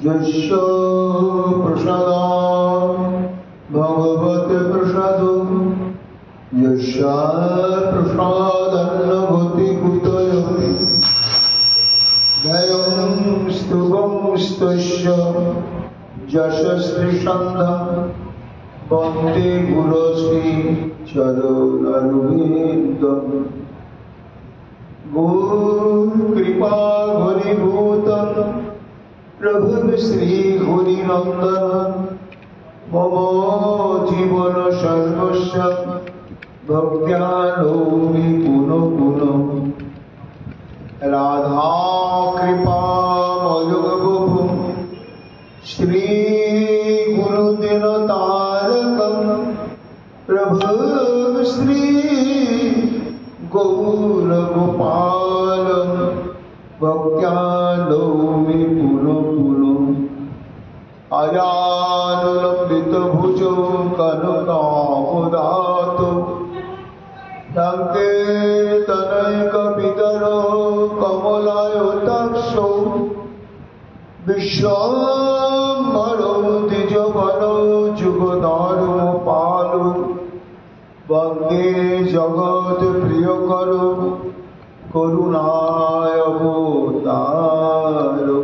यस्य प्रसादात् भगवते प्रसादं यस्य प्रसादान्नभूति कुतयः ध्येयं स्तुवं स्तस्य यशस्श्रीसन्धं वन्दे गुरोश्री चरणरविन्दम् गुरुकृपा घनीभूतं प्रभु श्री हरिनन्दन मम जीवन सर्वस्व भक्त्यालोमि पुनः पुनः राधा कृपा मयोगो श्री गुरुदिन तारकं प्रभु श्री गौर गोपाल भक्त्यालोमि पुनः पुनः अजानुलंबित भुजो कनकावदातो संकीर्तनैकपितरो कमलायताक्षो विश्वाम्भरो द्विजवरो जुगधर्मपालो वन्दे जगत् प्रियकरो करुणावतारो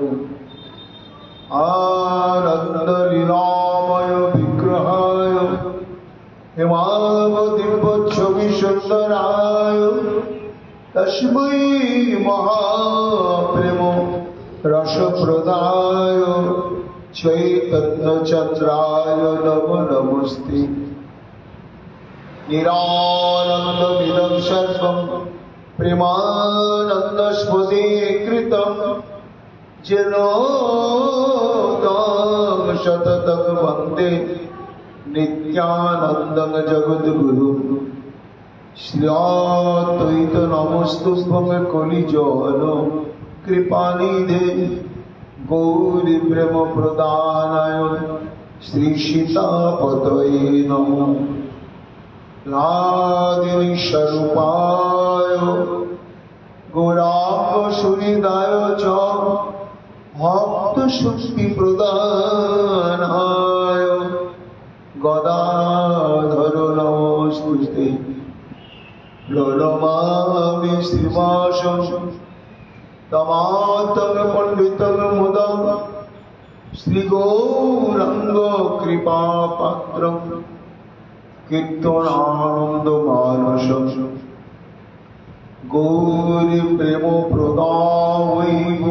आनन्दलीलामय विग्रहाय हेमावदिव्यच्छविसुन्दराय तस्मै महाप्रेम रसप्रदाय चैतन्यचन्द्राय नमो नमस्ते निरानन्दमिदं सर्वं प्रेमानन्दस्फुटीकृतं येन तं सततं वन्दे नित्यानन्दं जगद्गुरुं श्रीअद्वैत नमस्तुभ्यं कलिजन कृपानिधे गौरी प्रेम प्रदानाय श्री सीतापतये नमः नादिनी स्वरूपाय गौरांग सुहृदाय च भक्त शक्ति प्रदानाय गदाधर नमोस्तुते प्रणमामि श्रीवासं तमातं पंडितं मुदं श्रीगौरांग कृपापात्रं कीर्तनानन्दमानसं गौरी प्रेम प्रदावैव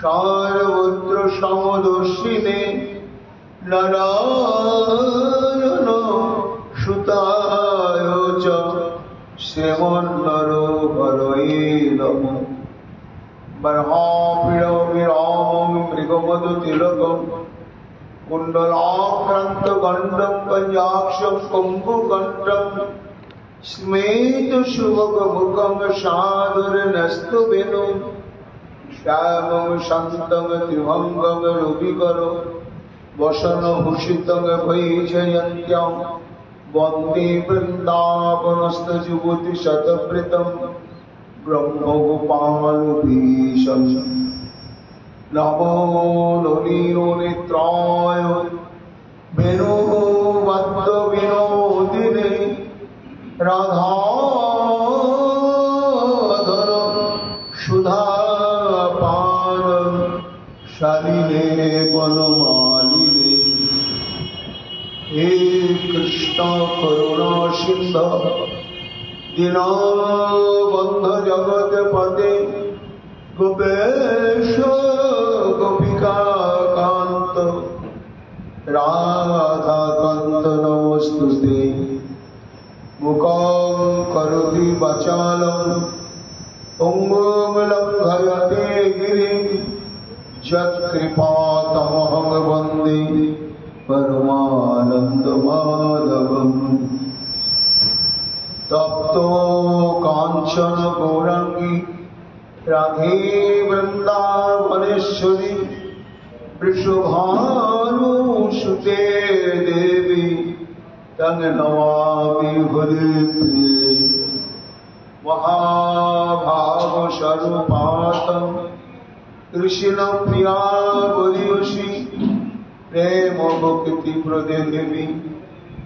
सर्वत्र समदर्शिने नारायण सुताय च श्रीमन्नरहरये नमः बर्हापीडविरामं मृगमदतिलकं कुण्डलाक्रान्तगण्डं कञ्जाक्षं कम्बुकण्ठं स्मेतशुभगमुखं सादरनस्तुवेणुं श्यामं शान्तं त्रिभङ्गं रविकरं वसनभूषितं वैजयन्त्यां वन्दे वृन्दावनस्थयुवतिशतवृतं ब्रह्मगोपालभीशं नमो नलिननेत्राय वेणुबद्धविनोदिने राधाधर सुधापान शालिने वनमालिने हे कृष्ण करुणा सिंधु दीनबन्धु जगत्पते गोपेश गोपिकान्त राधाकान्त नमोस्तुते मुखं करोति वाचालं पङ्गुं लङ्घयते गिरिं यत्कृपातमहं वन्दे परमानन्दमाधवम् तप्तो काञ्चन गौराङ्गी राधे वृन्दावनेश्वरी वृषभानुसुते देवी तं नमामि हरिप्रिये महाभावस्वरूपातं कृष्ण प्रिया बलियसी प्रेम भक्ति प्रदे देवी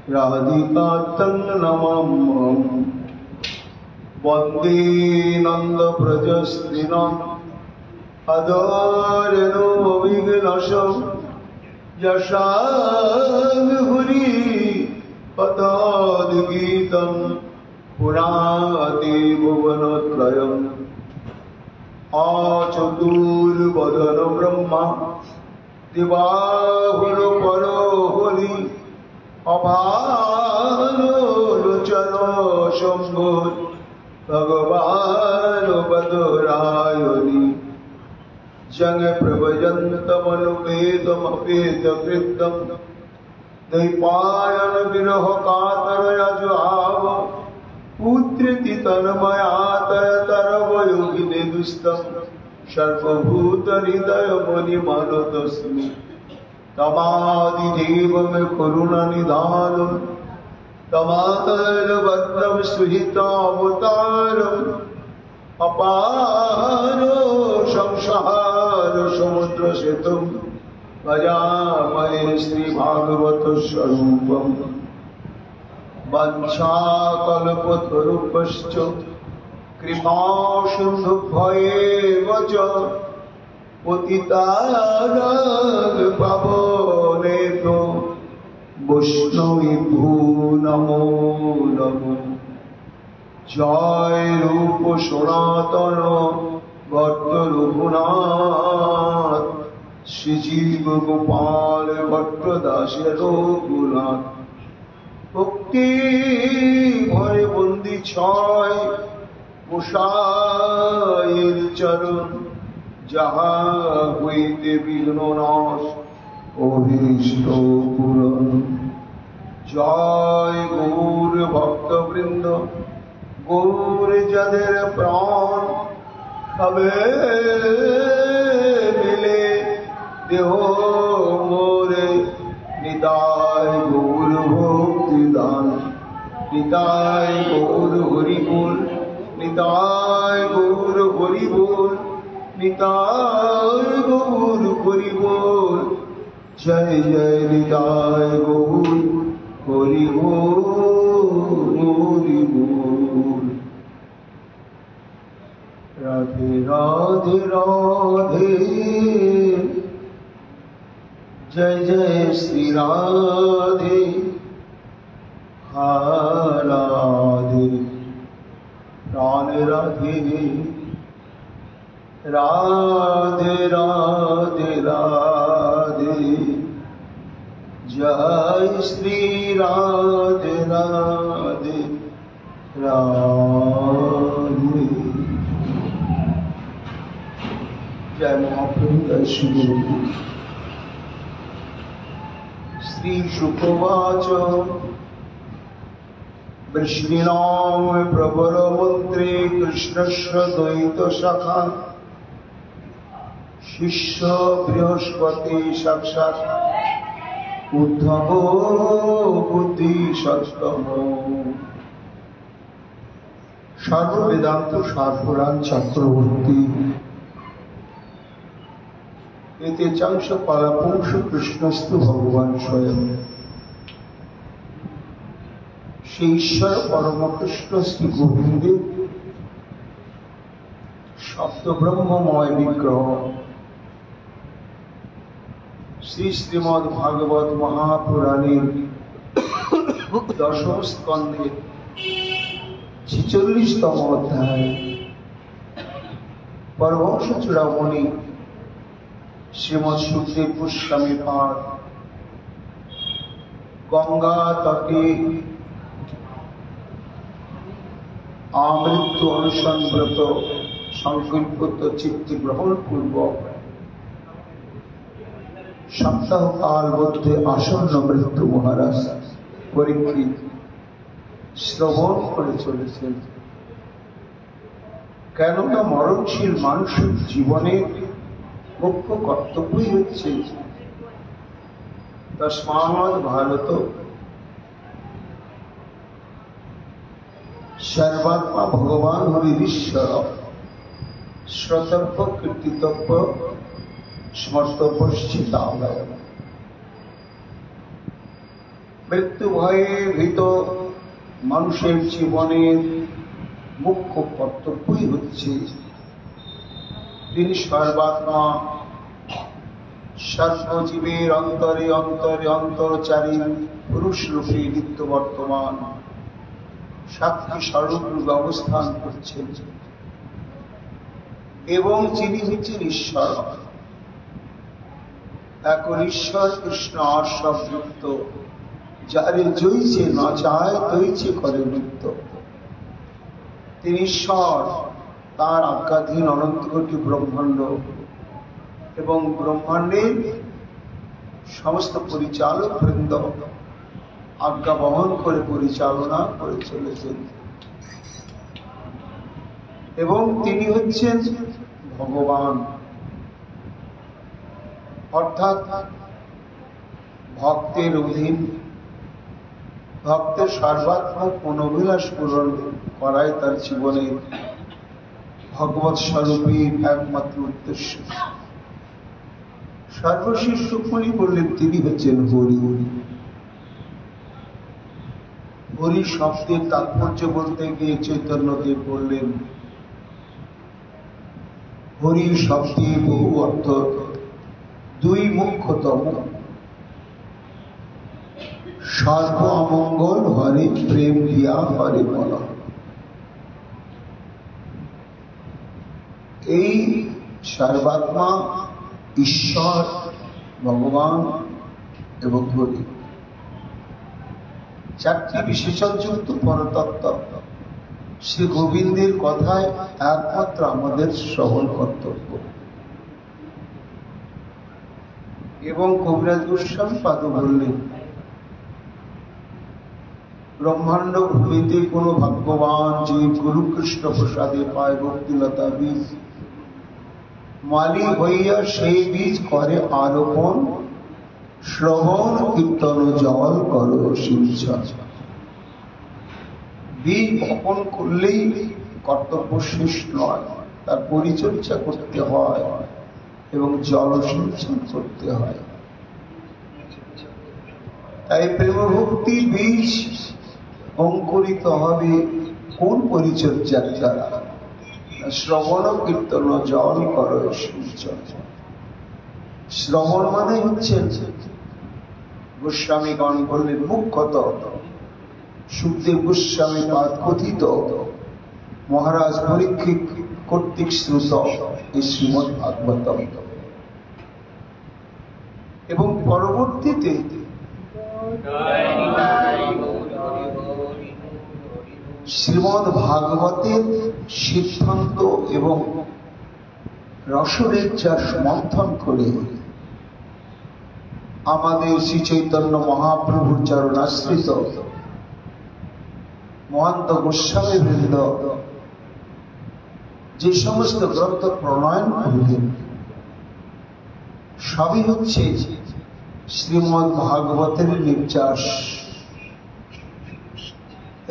राधिका तं नमाम्यहम् वन्दे नंद प्रजस्त्रीणाम् अदारेणो विघ्नशं यशाभिहुरि पदाद्गीतं पुराति भुवनत्रयम् आचतुर्वदन ब्रह्मा दिवाहुरो परो हरि अभालोचन शम्भो भगवान् बदरायणि जंग प्रभजन्तमनुपेतमपेतकृतं दैपायन विरह कातरयजुहाव पुत्रेति तन्मयातरतरवयोगिने दुस्तं सर्वभूतहृदयमुनिमानतोऽस्मि तमादिदेवं करुणानिधानं तमालभद्रं सुहितावतारम् अपारो संसार समुद्र सेतुं भजामहे श्रीभागवत स्वरूपम् वंशाकल्पतरुभ्यश्च कृपासिन्धुभ्येव च पतितानां वैष्णवेभ्यो नमो नमः। जय रूप सनातन भट्ट रघुनाथ श्रीजीव गोपाल भट्ट दास रघुनाथ भक्ति भरे बंदी छय गोसाईर चरण जहा हইতে বিঘ্ন নাশ অভীষ্ট পূরণ। জয় গৌর ভক্তবৃন্দ গৌর যাদের প্রাণ সবে মিলে দেহ মোরে নিতাই গৌর ভক্তি দান নিতাই গৌর হরি বল নিতাই গৌর হরি বল নিতাই গৌর হরি বল জয় জয় নিতাই গৌর হরি বল হরি বল। রাধে রাধে রাধে जय जय श्री राधे राधे प्राण राधे राधे राधे राधे जय श्री राधे राधे राधे। जय महाप्रभु जय श्री गुरु। श्री शुकवाच वृष्णीनां प्रबल मंत्रे कृष्णस्य द्वैत सखा शिष्य बृहस्पति साक्षात् उद्धव बुद्धि सत्तम। सर्ववेदांत सारपुराण चक्रवर्ती एते चांश पालपुंष कृष्णस्तु भगवान स्वयं। श्री ईश्वर परम कृष्ण श्री गोविंदे शब्द ब्रह्ममय विग्रह श्री श्रीमद् भागवत महापुराणे दशम स्कंधे 46तम अध्याय परमहंस चूड़ामणि श्रीमद् सुखदेव गोस्वामी पाठ गंगा तटे আমৃত্যু অনুসরণ ব্রত সংকল্পিত চিত্ত গ্রহণ পূর্বক সপ্তাহকাল মধ্যে আসন্ন মৃত্যু মহারাজ পরীক্ষিত শ্রবণ করে চলেছেন। কেননা মরণশীল মানুষের জীবনের মুখ্য কর্তব্যই হচ্ছে তস্মাৎ ভারত सर्वात्मा भगवान हरिश्वर শ্রোতব্য কীর্তিতব্য স্মর্তব্য চিন্তালয়। মৃত্যু ভয়ে ভীত মানুষের জীবনের মুখ্য কর্তব্যই হচ্ছে তিনি সর্বাত্মা, সর্বজীবের অন্তরে অন্তরে অন্তরচারী পুরুষ রূপে নিত্য বর্তমান সাক্ষী স্বরূপ রূপে অবস্থান করছেন এবং যিনি হচ্ছেন ঈশ্বর। এখন ঈশ্বর কৃষ্ণ অসংযুক্ত, যারে জয়ছে না চায় তৈছে করে নৃত্য। তিনি ঈশ্বর, তার আজ্ঞাধীন অনন্ত কোটি ব্রহ্মাণ্ড এবং ব্রহ্মাণ্ডের সমস্ত পরিচালক বৃন্দ আজ্ঞা বহন করে পরিচালনা করে চলেছেন এবং তিনি হচ্ছেন ভগবান, অর্থাৎ ভক্তের অধীন, ভক্তের সর্বাত্মক মনোবিলাস পূরণ করাই তার জীবনের ভগবৎ স্বরূপের একমাত্র উদ্দেশ্য। সর্বশেষ রুক্মিণী বললেন তিনি হচ্ছেন হরি। হরি শব্দের তাৎপর্য বলতে গিয়ে চৈতন্যদেব বললেন হরি শব্দে বহু অর্থ, দুই মুখ্যতম সর্ব অমঙ্গল হরে প্রেম দিয়া হরে বল। এই সর্বাত্মা ঈশ্বর ভগবান এবং হরি চারটি বিশেষণযুক্ত পরতত্ত্ব শ্রী গোবিন্দের কথায় একমাত্র আমাদের শ্রবণ কর্তব্য। এবং কবিরাজ গোস্বামী পাদ বললেন ব্রহ্মাণ্ড ভূমিতে কোনো ভাগ্যবান যে গুরু কৃষ্ণ প্রসাদে পায় ভক্তিলতা বীজ, মালি হইয়া সেই বীজ করে আরোপণ, শ্রবণ কীর্তন জল করো সিঞ্চন। বীজ বপন করলেই কর্তব্য শেষ নয়, তার পরিচর্যা করতে হয় এবং জল সিঞ্চন করতে হয়। তাই প্রেম ভক্তি বীজ অঙ্কুরিত হবে কোন পরিচর্যার দ্বারা? শ্রবণ কীর্তন জল করো সিঞ্চন। শ্রবণ মানে হচ্ছে গোস্বামীগণ বললেন মুখ্যত সুখদেব গোস্বামী পাদ কথিত মহারাজ পরীক্ষিত কর্তৃক শ্রুত এই শ্রীমদ্ ভাগবতম এবং পরবর্তীতে শ্রীমদ্ ভাগবতের সিদ্ধান্ত এবং রসরের যা সমর্থন করে আমাদের শ্রী চৈতন্য মহাপ্রভুর চরণাশ্রিত মহান্ত গোস্বামী বৃন্দ যে সমস্ত গ্রন্থ প্রণয়ন করলেন সবই হচ্ছে শ্রীমদ্ ভাগবতের নির্যাস।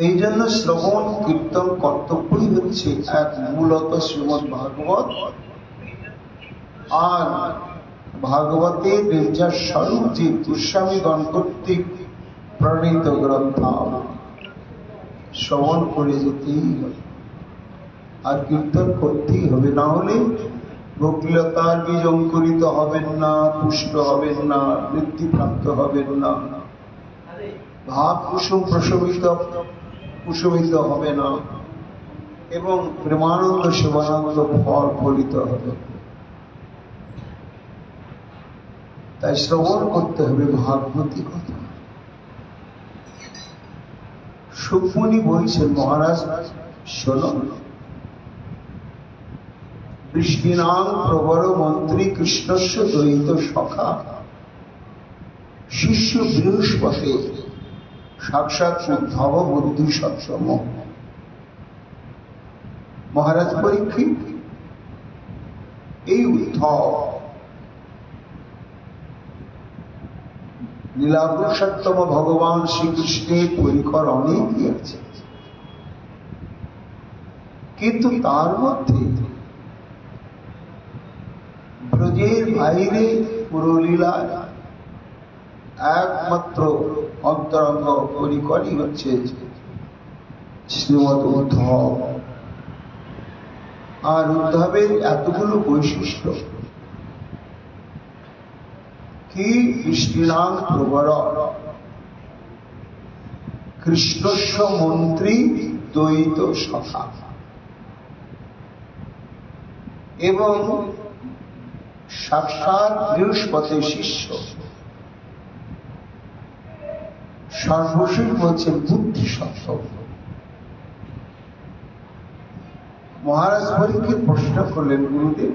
এই জন্য শ্রবণ কীর্তন কর্তব্যই হচ্ছে এক মূলত শ্রীমদ্ ভাগবত আর ভাগবতের নির্যাস স্বরূপ যে গোস্বামীগণ কর্তৃক প্রণীত গ্রন্থ শ্রবণ করে যেতেই হবে আর কীর্তন করতেই হবে, না হলে ভক্তিলতার বীজ অঙ্কুরিত হবেন না, পুষ্ট হবেন না, বৃদ্ধিপ্রাপ্ত হবেন না, ভাব কুসুম কুসুমিত হবে না এবং প্রেমানন্দ শিবানন্দ ফল ফলিত হবে। তাই শ্রবণ করতে হবে ভাগবতী কথা। সুখমণি বলছেন মহারাজ শোনো, বৃষ্টিনাং প্রবর মন্ত্রী কৃষ্ণস্য দ্বৈত সখা শিষ্য বৃহস্পতি সাক্ষাৎ উদ্ধব বুদ্ধি সৎসম। মহারাজ পরীক্ষিত এই উদ্ধব লীলাপুরুষোত্তম ভগবান শ্রীকৃষ্ণের পরিকর অনেকই আছে, কিন্তু তার মধ্যে ব্রজের বাইরে পুরো লীলা একমাত্র অন্তরঙ্গ পরিকরই হচ্ছে শ্রীমদ উদ্ধব। আর উদ্ধবের এতগুলো বৈশিষ্ট্য কি, কৃষ্ণাং প্রবর, কৃষ্ণস্য মন্ত্রী দ্বৈত সখা, এবং সাক্ষাৎ বৃহস্পতির শিষ্য। সর্বশেষ বলছেন বুদ্ধি সত্য। মহারাজ পরীক্ষিত প্রশ্ন করলেন, গুরুদেব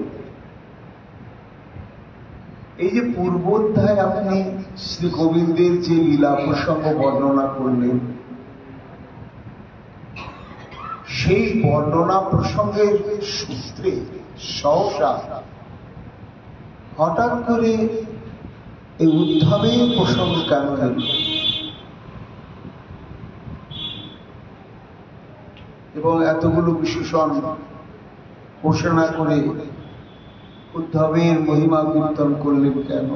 এই যে পূর্বোধ্যায় আপনি শ্রী গোবিন্দের যে লীলা প্রসঙ্গ বর্ণনা করলেন, সেই বর্ণনা প্রসঙ্গের সূত্রে সহসা হঠাৎ করে এই উদ্ধবের প্রসঙ্গ কেন এল? এবং এতগুলো বিশেষণ ঘোষণা করে উদ্ধবের মহিমা কীর্তন করলেন কেন?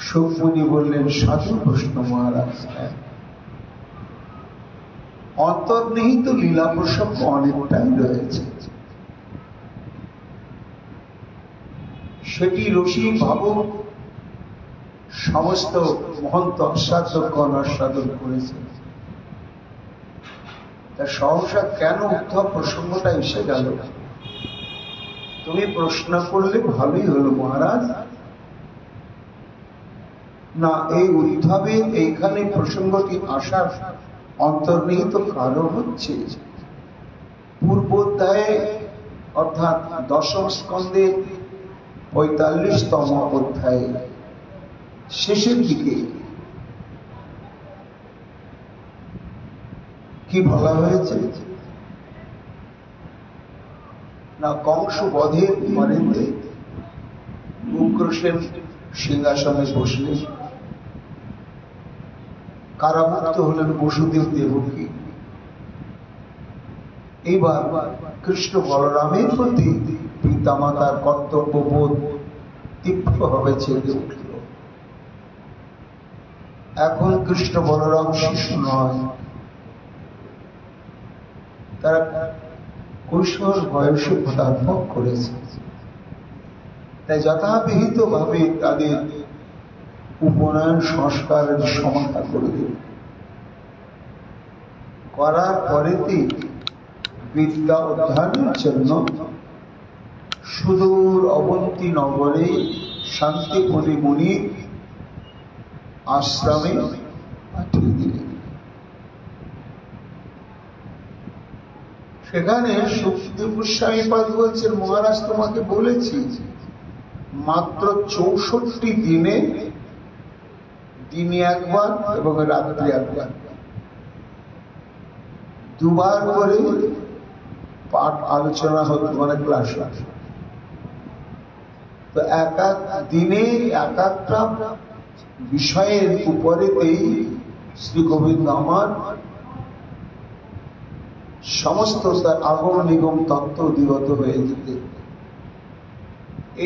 শুকমুনি বললেন, সাধু প্রশ্ন মহারাজ। অন্তর্নিহিত লীলা প্রসঙ্গ অনেকটাই রয়েছে, সেটি রসিক ভাবক সমস্ত মহন্ত আস্বাদকগণ আস্বাদন করেছেন। তা সহসা কেন উদ্ধব প্রসঙ্গটা এসে গেল? তুমি প্রশ্ন করলে ভালোই হলো মহারাজ। না, এই উদ্ধবের এইখানে প্রসঙ্গটি আসার অন্তর্নিহিত কারণ হচ্ছে পূর্বোধ্যায়ে অর্থাৎ দশম স্কন্ধের 45তম অধ্যায়ে শেষের দিকে কি বলা হয়েছে না, কংস বধের পরেতে উগ্রসেন সিংহাসনে বসলেন, কারামুক্ত হলেন বসুদেব দেবকী। এইবার কৃষ্ণ বলরামের প্রতি পিতামাতার কর্তব্যবোধ তীব্রভাবে জেগে উঠল। এখন কৃষ্ণ বলরাম শিশু নয়, তারা কৈশোর বয়সে পদার্পণ করেছে। তাই যথাবিহিত ভাবে তাদের উপনয়ন সংস্কারের সমাধা করে দেব। করার পরেতে বিদ্যা অধ্যয়নের জন্য সুদূর অবন্তী নগরে শান্তিপুরী মুনির আশ্রমে পাঠিয়ে দিলেন। সেখানে সুখদেব গোস্বামী পাদ বলছেন, মহারাজ তোমাকে বলেছি মাত্র 64 দিনে, দিনে একবার এবং রাত্রি একবার, দুবার করে পাঠ আলোচনা হতো, মানে ক্লাস। তো এক এক দিনে এক একটা বিষয়ের উপরেতেই শ্রী গোবিন্দ আমার সমস্ত তার আগম নিগম তত্ত্ব অধিগত হয়ে যেতে।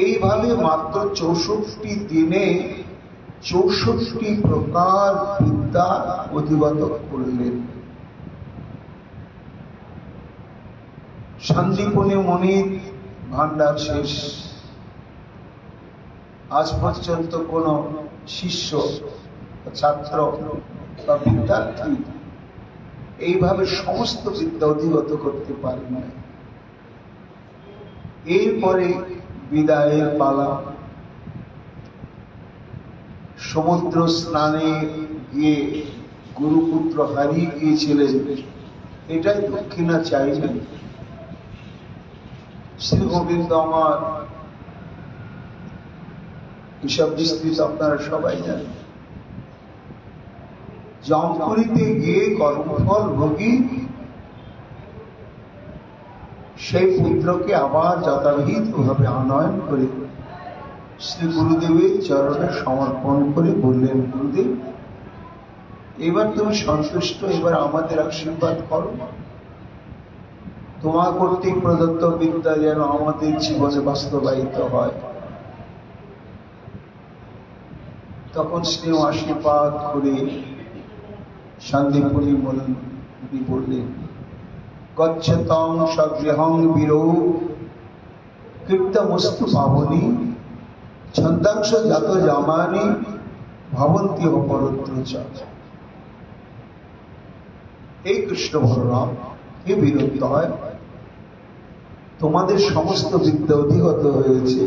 এইভাবে মাত্র 64 দিনে 64 প্রকার বিদ্যা অধিগত করলেন। শান্তিপুরী মুনির ভান্ডার শেষ। আজ পর্যন্ত কোন শিষ্য, ছাত্র বা বিদ্যার্থী এইভাবে সমস্ত বিদ্যা অধিগত করতে পারে না। এরপরে বিদায়ের পালা। সমুদ্র স্নানে গিয়ে গুরুপুত্র হারিয়ে গিয়েছিলেন, এটাই দক্ষিণা চাইলেন। শ্রী গোবিন্দ আমার এসব বিস্তৃত আপনারা সবাই জানেন। জমপুরীতে গিয়ে কর্মফল ভোগী সেই পুত্রকে আবার যথাবিহিত ভাবে আনয়ন করে শ্রী গুরুদেবের চরণে সমর্পণ করে বললেন, গুরুদেব এবার তুমি সন্তুষ্ট, এবার আমাদের আশীর্বাদ করো। তোমার কর্তৃক প্রদত্ত বিদ্যা যেন আমাদের জীবনে বাস্তবায়িত হয়। তখন স্নেহ আশীর্বাদ করে শান্তিপুরী বললেন, গচ্ছতং সগৃহং বীরৌ কীর্তমস্তু পাবনী ছন্দাংশ জাত জামানি ভবন্তি অপরত্র চ। এই কৃষ্ণ বলরাম, হে বীরোত্তম, তোমাদের সমস্ত বিদ্যা অধিগত হয়েছে,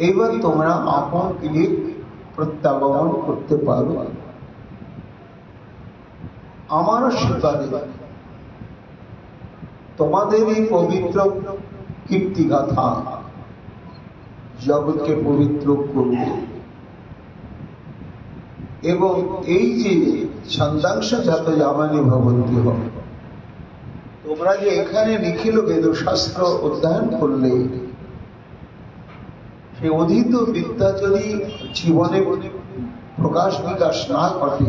এবার তোমরা আপন গৃহে প্রত্যাগমন করতে পারো। আমার আশীর্বাদে তোমাদের এই পবিত্র কীর্তিগাথা জগৎকে পবিত্র করবে এবং এই যে ছন্দাংশ জাত জামানি ভবন্তি হবে, তোমরা যে এখানে নিখিল বেদশাস্ত্র অধ্যয়ন করলে, সেই অধীত বিদ্যা যদি জীবনে প্রকাশ বিকাশ না ঘটে,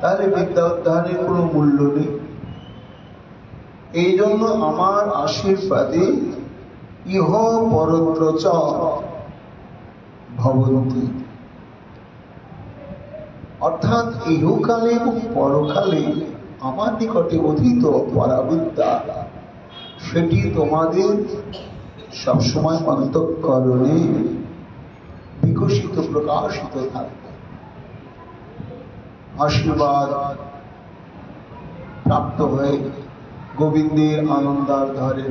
তাহলে বিদ্যা অধ্যয়নের কোনো মূল্য নেই। এই জন্য আমার আশীর্বাদে ইহ পরত্র চ ভবন্তি, অর্থাৎ ইহকালে এবং পরকালে আমার নিকটে অধীত পরাবিদ্যা, সেটি তোমাদের সবসময় অন্তঃকরণে বিকশিত প্রকাশিত থাকবে। আশীর্বাদ প্রাপ্ত হয়ে গোবিন্দের আনন্দার ধারে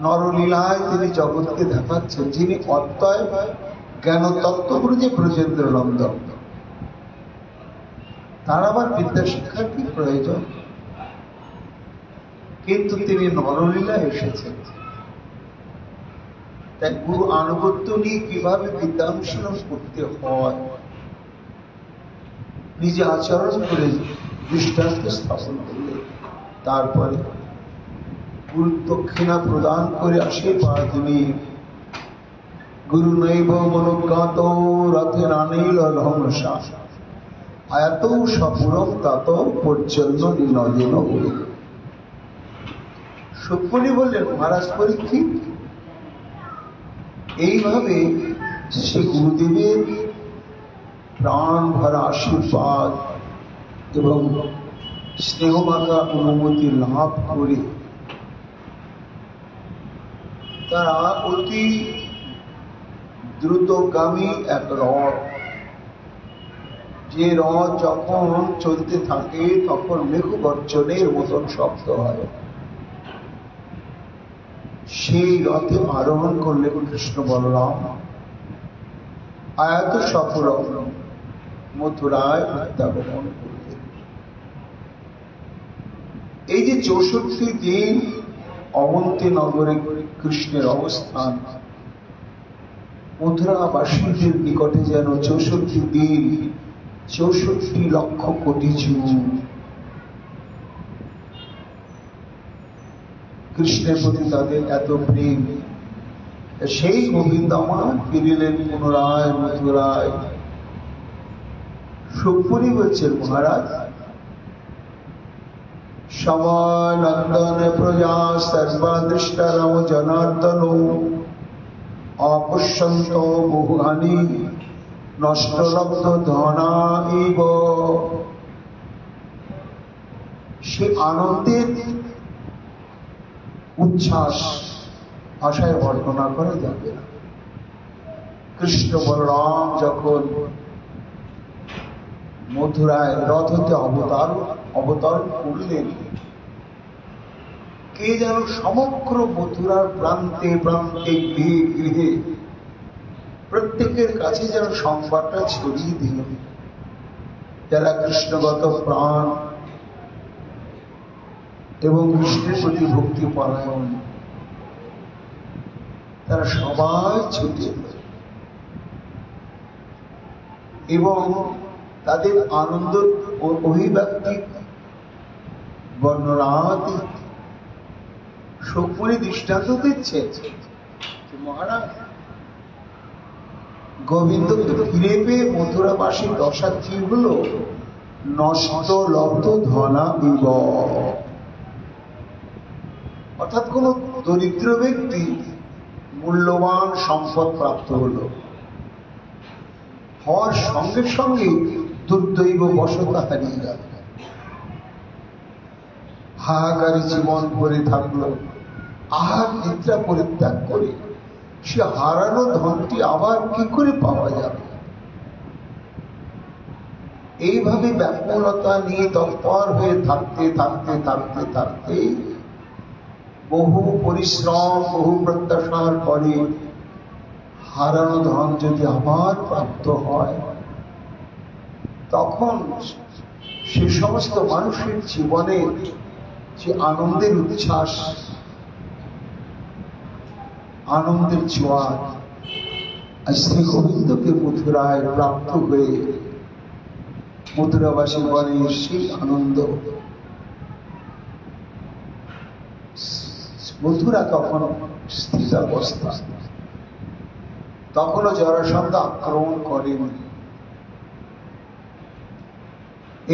নরলীলায় তিনি জগৎকে দেখাচ্ছেন, যিনি অত্যয় জ্ঞান তত্ত্বব্রজে ব্রজেন্দ্র নন্দন। তার আবার বিদ্যা শিক্ষার কি প্রয়োজন? কিন্তু তিনি নরলীলায় এসেছেন। তাই গুরু আনুগত্য নিয়ে কিভাবে বিদ্যানুশীলন করতে হয়, নিজে আচরণ করে দৃষ্টান্ত স্থাপন করলে, তারপরে গুরু দক্ষিণা প্রদান করে আশীর্বাদ নিয়ে গুরু নৈব মনোজ্ঞাত রথে নানিল রহমসা আয়াত সপুরম তাত পর্যন্ত নিনদিন হয়ে। সুখমণি বললেন, মহারাজ পরীক্ষিত, এইভাবে শ্রী গুরুদেবের প্রাণ ভরা আশীর্বাদ এবং স্নেহমাখা অনুমতি লাভ করে তারা অতি দ্রুতগামী এক রথ, যে রথ যখন চলতে থাকে তখন মেঘগর্জনের মতন শব্দ হয়, সেই রথে আরোহণ করলেন কৃষ্ণ বলরাম। আয়াত সফলম মথুরায় প্রত্যাগমন করলেন। এই যে 64 দিন অবন্তী নগরে কৃষ্ণের অবস্থান, মথুরাবাসীদের নিকটে যেন 64 দিন 64 লক্ষ কোটি জীব কৃষ্ণের প্রতি তাদের এত প্রেম। সেই গোবিন্দ আমার ফিরিলেন পুনরায় মথুরায়। সুখমণি বলছেন, মহারাজ, সময় নন্দন প্রজা সর্বাদৃষ্টারম জনার্দন অপশ্যন্ত বহুহানি নষ্টলব্ধ ধনা ইব। সে আনন্দের উচ্ছ্বাস ভাষায় বর্ণনা করা যাবে না। কৃষ্ণ বলরাম যখন মথুরায় রথ হতে অবতরণ করলেন, কে যেন সমগ্র মথুরার প্রান্তে প্রান্তে গৃহে গৃহে প্রত্যেকের কাছে যেন সংবাদটা ছড়িয়ে দিল। যারা কৃষ্ণগত প্রাণ এবং কৃষ্ণের প্রতি ভক্তি পরায়ণ, তারা সবাই ছুটে এবং তাদের আনন্দ ও অভিব্যক্তি বর্ণনাতে সুখমণি দৃষ্টান্ত দিচ্ছে। মহারাজ, গোবিন্দকে ফিরে পেয়ে মথুরাবাসীর দশা কি হলো? নষ্ট লব্ধ ধনা বিব। অর্থাৎ কোন দরিদ্র ব্যক্তি মূল্যবান সম্পদ প্রাপ্ত হলো, হওয়ার সঙ্গে সঙ্গে দুর্দৈব বশতা হারিয়ে গেল, হাহাকারে জীবন ভরে থাকলো, আহার নিদ্রা পরিত্যাগ করে সে হারানো ধনটি আবার কি করে পাওয়া যাবে? এইভাবে ব্যাকুলতা নিয়ে তৎপর হয়ে থাকতে থাকতে থাকতে থাকতে বহু পরিশ্রম, বহু প্রত্যাশার পরে হারানো ধন যদি আবার প্রাপ্ত হয়, তখন সে সমস্ত মানুষের জীবনে যে আনন্দের উচ্ছ্বাস, আনন্দের জোয়ার, শ্রী গোবিন্দকে মথুরায় প্রাপ্ত হয়ে মথুরাবাসী বলে সেই আনন্দ। মথুরা তখন স্থিতাবস্থা, তখনও জরাসন্ধ আক্রমণ করেন।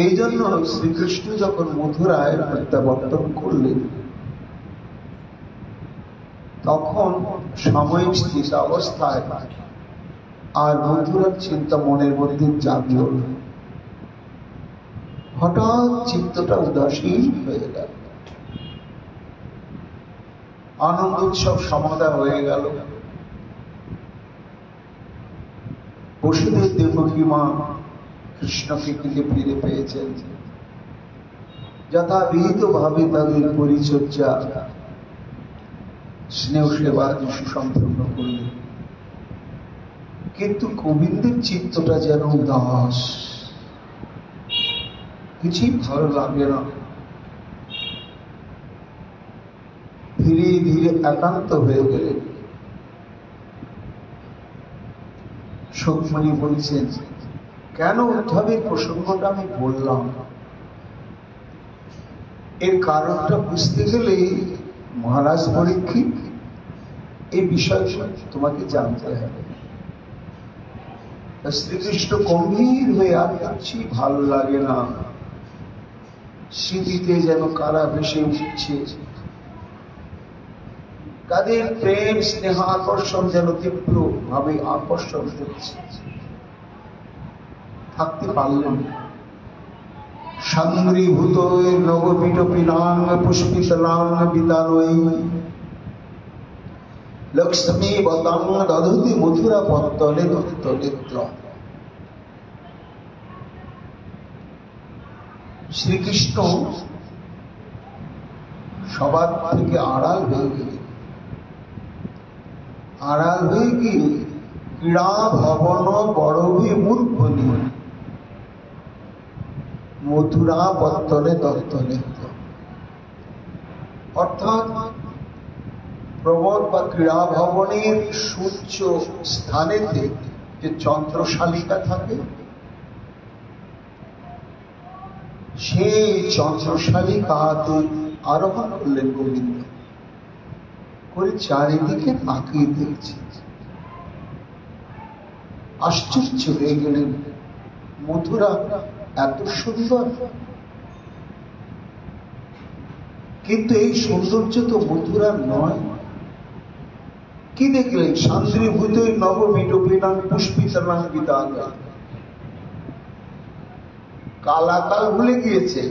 এই জন্য শ্রীকৃষ্ণ যখন মথুরায় প্রত্যাবর্তন করলেন, তখন সাময়িক স্থিতাবস্থায় আর মথুরার চিন্তা মনের মধ্যে জাগল। হঠাৎ চিত্তটা উদাসীন হয়ে গেল, আনন্দ উৎসব সমাধা হয়ে গেল। বসুদেব দেবকী মা কৃষ্ণকে কিন্তু ফিরে পেয়েছেন, যথাবিহিত ভাবে তাদের পরিচর্যা, স্নেহ সেবা সুসম্পন্ন করলেন। কিন্তু গোবিন্দের চিত্তটা যেন উদাস, কিছুই ভালো লাগে না। ধীরে ধীরে একান্ত হয়ে গেলেন। সখমণি বলছেন, কেন উদ্ধবের প্রসঙ্গটা আমি বললাম, এর কারণটা বুঝতে গেলে মহারাজ পরীক্ষিত এই বিষয়টা তোমাকে জানতে হবে। শ্রীকৃষ্ণ গম্ভীর হয়ে, আর কিছুই ভালো লাগে না, স্মৃতিতে যেন কারা ভেসে উঠছে, তাদের প্রেম স্নেহ আকর্ষণ যেন তীব্র ভাবে আকর্ষণ হচ্ছে, থাকতে পারলেন। সান্দ্রীভূত নববিটপিনাং পুষ্পিতলাং বিতানৈ লক্ষ্মী বতাং দধতি মথুরা পত্তলে দত্তনেত্র। শ্রীকৃষ্ণ সবার থেকে আড়াল হয়ে গেলেন। আড়াল হয়ে গিয়ে ক্রীড়া ভবন বড়বি মূর্খনি মথুরা পত্তনে দত্তনেত্র। অর্থাৎ প্রবর বা ক্রীড়া ভবনের সূর্য স্থানেতে যে চন্দ্রশালিকা থাকে, সেই চন্দ্রশালিকাতে আরোহণ করলেন গোবিন্দ, করে চারিদিকে তাকিয়ে দেখছে। আশ্চর্য হয়ে গেলেন, মথুরা এত সুন্দর, কিন্তু এই সৌন্দর্য তো মথুরার নয়। কি দেখলেন? সান্দ্রীভূত নববিটপিনাং পুষ্পিতলাং বিতানৈ। কালাকাল ভুলে গিয়েছে।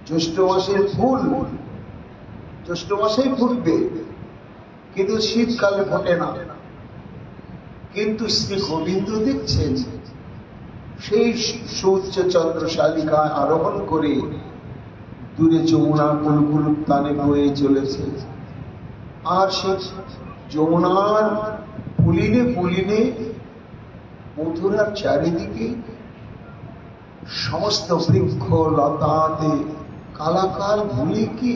জ্যৈষ্ঠ মাসের ফুল জ্যৈষ্ঠ মাসেই ফুটবে, কিন্তু শীতকালে ফোটে না। কিন্তু শ্রী গোবিন্দ দেখছেন সেই সূর্য চন্দ্রশালিকায় আরোহণ করে দূরে যমুনা কুলকুল তানে বয়ে চলেছে, আর সে যমুনার পুলিনে পুলিনে মথুরার চারিদিকে সমস্ত বৃক্ষ লতাতে কালাকাল ভুলে কি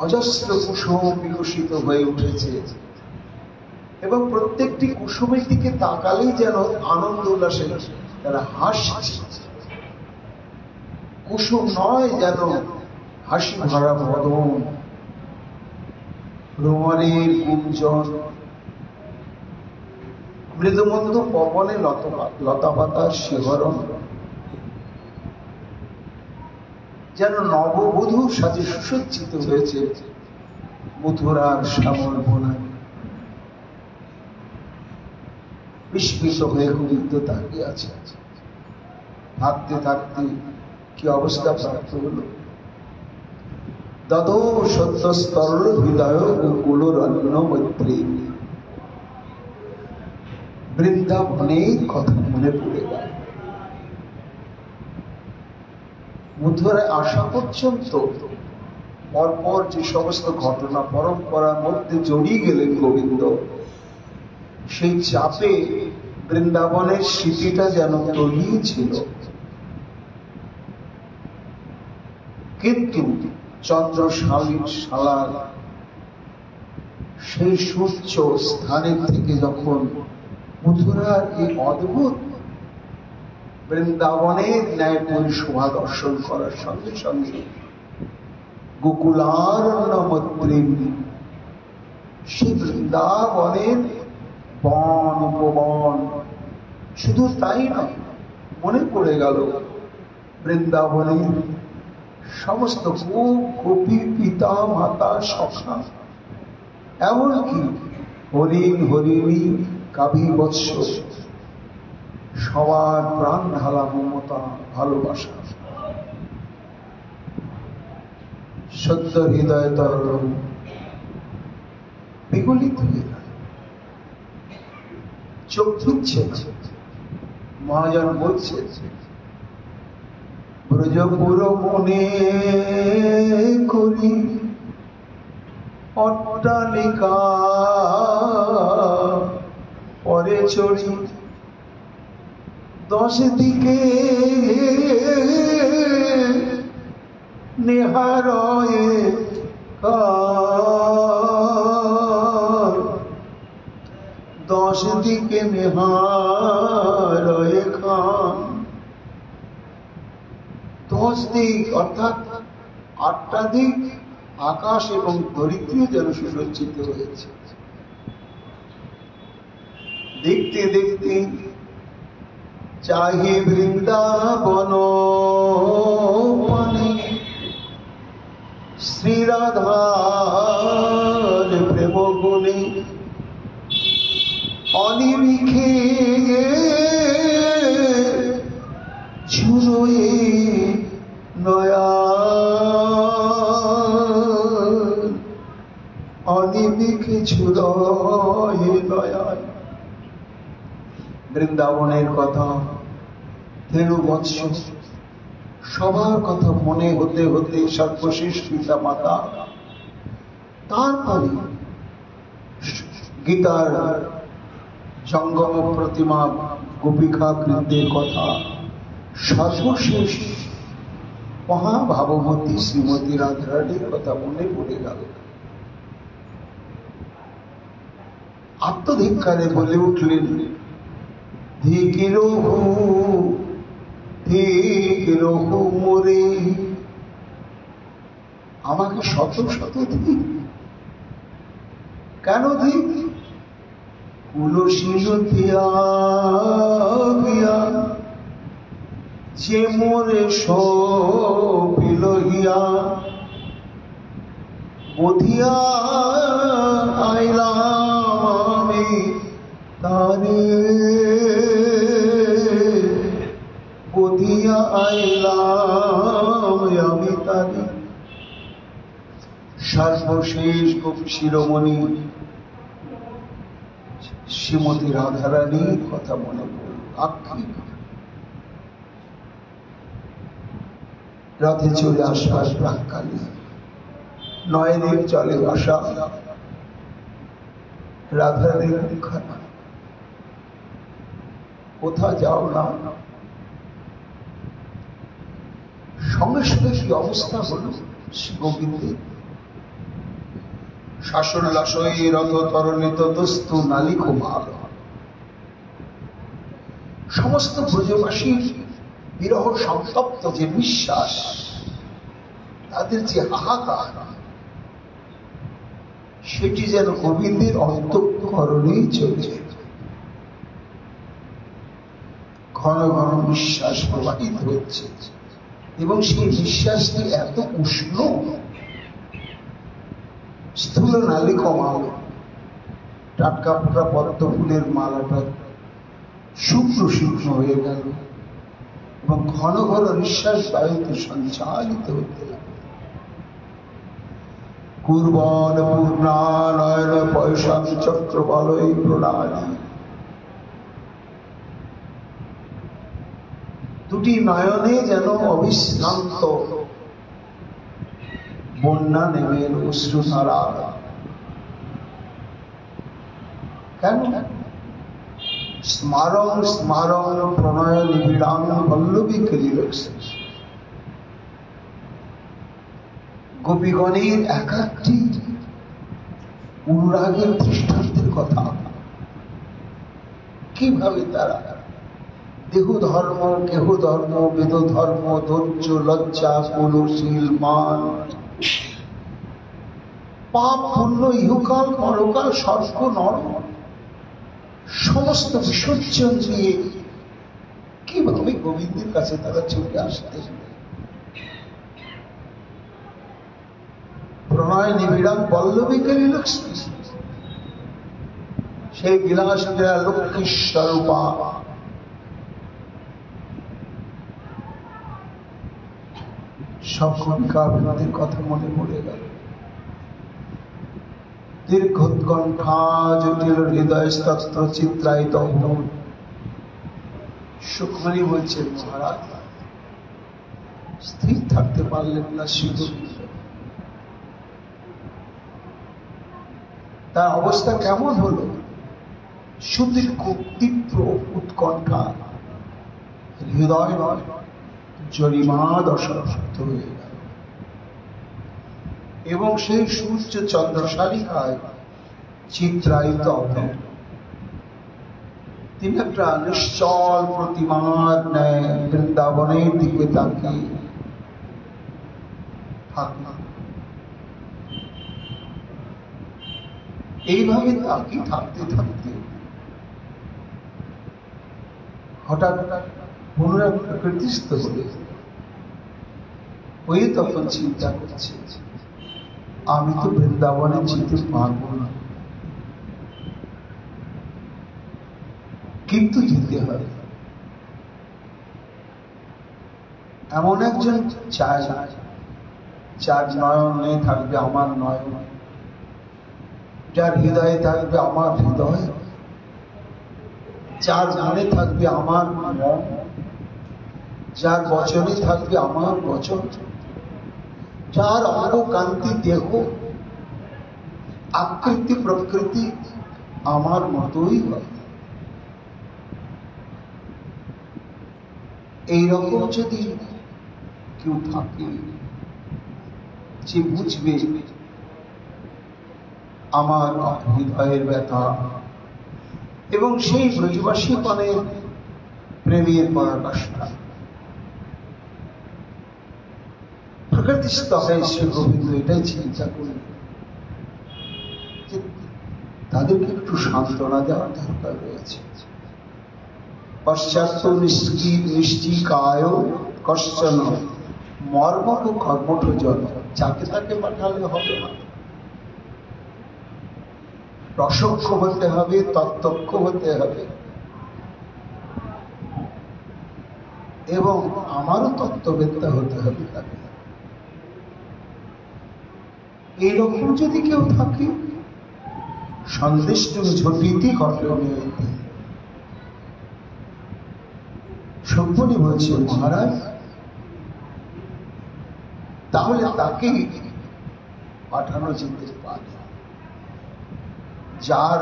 অজস্র কুসুম বিকশিত হয়ে উঠেছে, এবং প্রত্যেকটি কুসুমের দিকে তাকালেই যেন আনন্দ উল্লাসে তারা হাসছে। কুসুম নয়, যেন হাসি ভরা বদন, ভ্রমণের গুঞ্জন, মৃদুমন্দ পবনে লতা পাতার শিহরণ। যেন নববধূর সাথে সুসজ্জিত হয়েছে মথুরার শ্যামল বনায়। বিস্মিত হয়ে গোবিন্দ তাকিয়ে আছে। থাকতে থাকতে কি অবস্থা প্রাপ্ত হল। দদো সত্যস্তর হৃদয় গোকুলরণ্য মৈত্রী। বৃন্দাবনের কথা মনে পড়ে গেল। মথুরায় আসা পর্যন্ত পরপর যে সমস্ত ঘটনা পরম্পরার মধ্যে জড়িয়ে গেলেন গোবিন্দ, সেই চাপে বৃন্দাবনের স্মৃতিটা যেন তলিয়ে ছিল। কিন্তু চন্দ্রশালার সেই সূর্য স্থানের থেকে যখন মথুরার এই অদ্ভুত বৃন্দাবনের ন্যায় পরিশোভা দর্শন করার সঙ্গে সঙ্গে গোকুলারণ্যমদ্রিম, সেই বৃন্দাবনের বন উপবন, শুধু তাই নয়, মনে পড়ে গেল বৃন্দাবনের সমস্ত গোপ গোপী পিতা মাতা সখা, এমনকি হরিণ হরিণী কাভি বৎস, সবার প্রাণ ঢালা মমতা ভালোবাসা। সদ্য হৃদয় তরল বিগলিত হয়ে গেল, চোখ ধুচ্ছে। মহাজন বলছে, ব্রজপুর মনে করি অট্টালিকা পরে চড়ি, 10 দিকে নেহারয়ে কার, 10 দিকে নেহারয়ে খান। 10 দিক অর্থাৎ 8টা দিক আকাশ এবং ধরিত্রী যেন সুসজ্জিত হয়েছে। দেখতে দেখতে চাহি বৃন্দাবন পানে, শ্রীরাধার প্রেম গুণে অনিরিখে ঝুরোয়ে নয়া, অনিরিখে ঝুরোয়ে নয়া। বৃন্দাবনের কথা, তেরু বৎস, সবার কথা মনে হতে হতে সর্বশেষ পিতা মাতা, তারপরে গীতার জঙ্গম প্রতিমা গোপিকা কৃতের কথা, সর্বশেষ মহাভাবমতী শ্রীমতী রাধারানীর কথা মনে পড়ে গেল। আত্মধিক্কারে বলে উঠলেন, রহু মোরে, আমাকে শত শত ধিক। কেন ধিক? কুলশীল দিয়া যে মোরে সপিল হিয়া, বধিয়া আইলাম আমি তারে, বধিয়া আইলাম আমি তারে। সর্বশেষ গোপী শিরোমণি শ্রীমতী রাধারানীর কথা মনে পড়ল। আক্ষিক রথে চলে আসবার প্রাক্কালে নয়নের জলে ভাসা রাধারানীর মুখখানা, কোথা যাও না। সঙ্গে সঙ্গে কি অবস্থা হল গোবিন্দের। শাসনলাশয়ে রথ তরণিত দস্তু নালিকুমার, সমস্ত ব্রজবাসীর বিরহ সন্তপ্ত যে বিশ্বাস, তাদের যে হাহাকার, সেটি যেন গোবিন্দের অন্তঃকরণেই চলছে। ঘন ঘন বিশ্বাস প্রবাহিত হচ্ছে। এবং সেই নিঃশ্বাসটি এত উষ্ণ, স্থূল নালী কমালো, টাটকা ফোটা পদ্ম ফুলের মালাটা শুক্র শুক্র হয়ে গেল এবং ঘন ঘন নিঃশ্বাস বায়ুতে সঞ্চালিত হতে লাগলো। কুর্বন পূর্ণানয়ন পয়সাং চক্র বলয় প্রণালী। দুটি নয়নে যেন অবিশ্রান্ত বন্যা নেমে এলো, অশ্রুধারা। কেন? স্মারং স্মারং প্রণয় নিবিড়াং পল্লবী ক্লীলক্ষ্মী। গোপীগণের এক একটি অনুরাগের দৃষ্টান্তের কথা, কিভাবে তারা দেহ ধর্ম, কেহ ধর্ম, বেদ ধর্ম, ধৈর্য, লজ্জা, কুলশীল, মান, পাপ, পুণ্য, ইহকাল, পরকাল, স্বর্গ, নরক সমস্ত বিসর্জন দিয়ে কিভাবে গোবিন্দের কাছে তারা চলে আসতে। প্রণয় নিবিড়াং পল্লবী ক্লীলক্ষ্মী, সেই বিলাস ক্রীড়া লক্ষ্মী স্বরূপা সব কবিকাবৃত্তির কথা মনে পড়ে গেল। দীর্ঘোৎকণ্ঠা জটিল হৃদয় স্তত্র চিত্রায়িত অভূত। সুখমণি বলছেন, মহারাজ স্থির থাকতে পারলেন না শ্রীগোবিন্দ। তার অবস্থা কেমন হলো? সুদীর্ঘ তীব্র উৎকণ্ঠা, হৃদয় জরিমা দশাসক্ত হয়ে গেল এবং সেই সূর্য চন্দ্রশালিকায় চিত্রায়িত অভয় তিনি একটা নিশ্চল প্রতিমার ন্যায় বৃন্দাবনের দিকে তাকিয়ে থাকলেন। এইভাবে তাকিয়ে থাকতে থাকতে হঠাৎ পুনরায় প্রকৃতিস্থ হলে ওই তখন চিন্তা করছে, আমি তো বৃন্দাবনে যেতে পারব না, কিন্তু যেতে হবে। এমন একজন চায় যার নয়নে থাকবে আমার নয়ন, যার হৃদয়ে থাকবে আমার হৃদয়, যার মনে থাকবে আমার মন, যার বচনে থাকবে আমার বচন, যার অঙ্গকান্তি দেহ আকৃতি প্রকৃতি আমার মতোই হয়। এইরকম যদি কেউ থাকে যে বুঝবে আমার হৃদয়ের ব্যথা এবং সেই ব্রজবাসীগণের প্রেমের পরাকাষ্ঠা, প্রকৃতিস্থ হয়ে শ্রী গোবিন্দ এটাই চিন্তা করি যে তাদেরকে একটু সান্ত্বনা দেওয়ার দরকার রয়েছে। পশ্চাৎ নিশ্চিকায় কশ্চন মর্মক কর্মঠ জন, যাকে তাকে পাঠালে হবে না, রসক্ষ হতে হবে, তত্ত্বক্ষ হতে হবে এবং আমারও তত্ত্ববেত্তা হতে হবে তাকে। এইরকম যদি কেউ থাকে সন্দিষ্ট ঝটিতি ঘটনে। সুখমণি বলছেন, মহারাজ তাহলে তাকে পাঠানো যেতে পারে, যার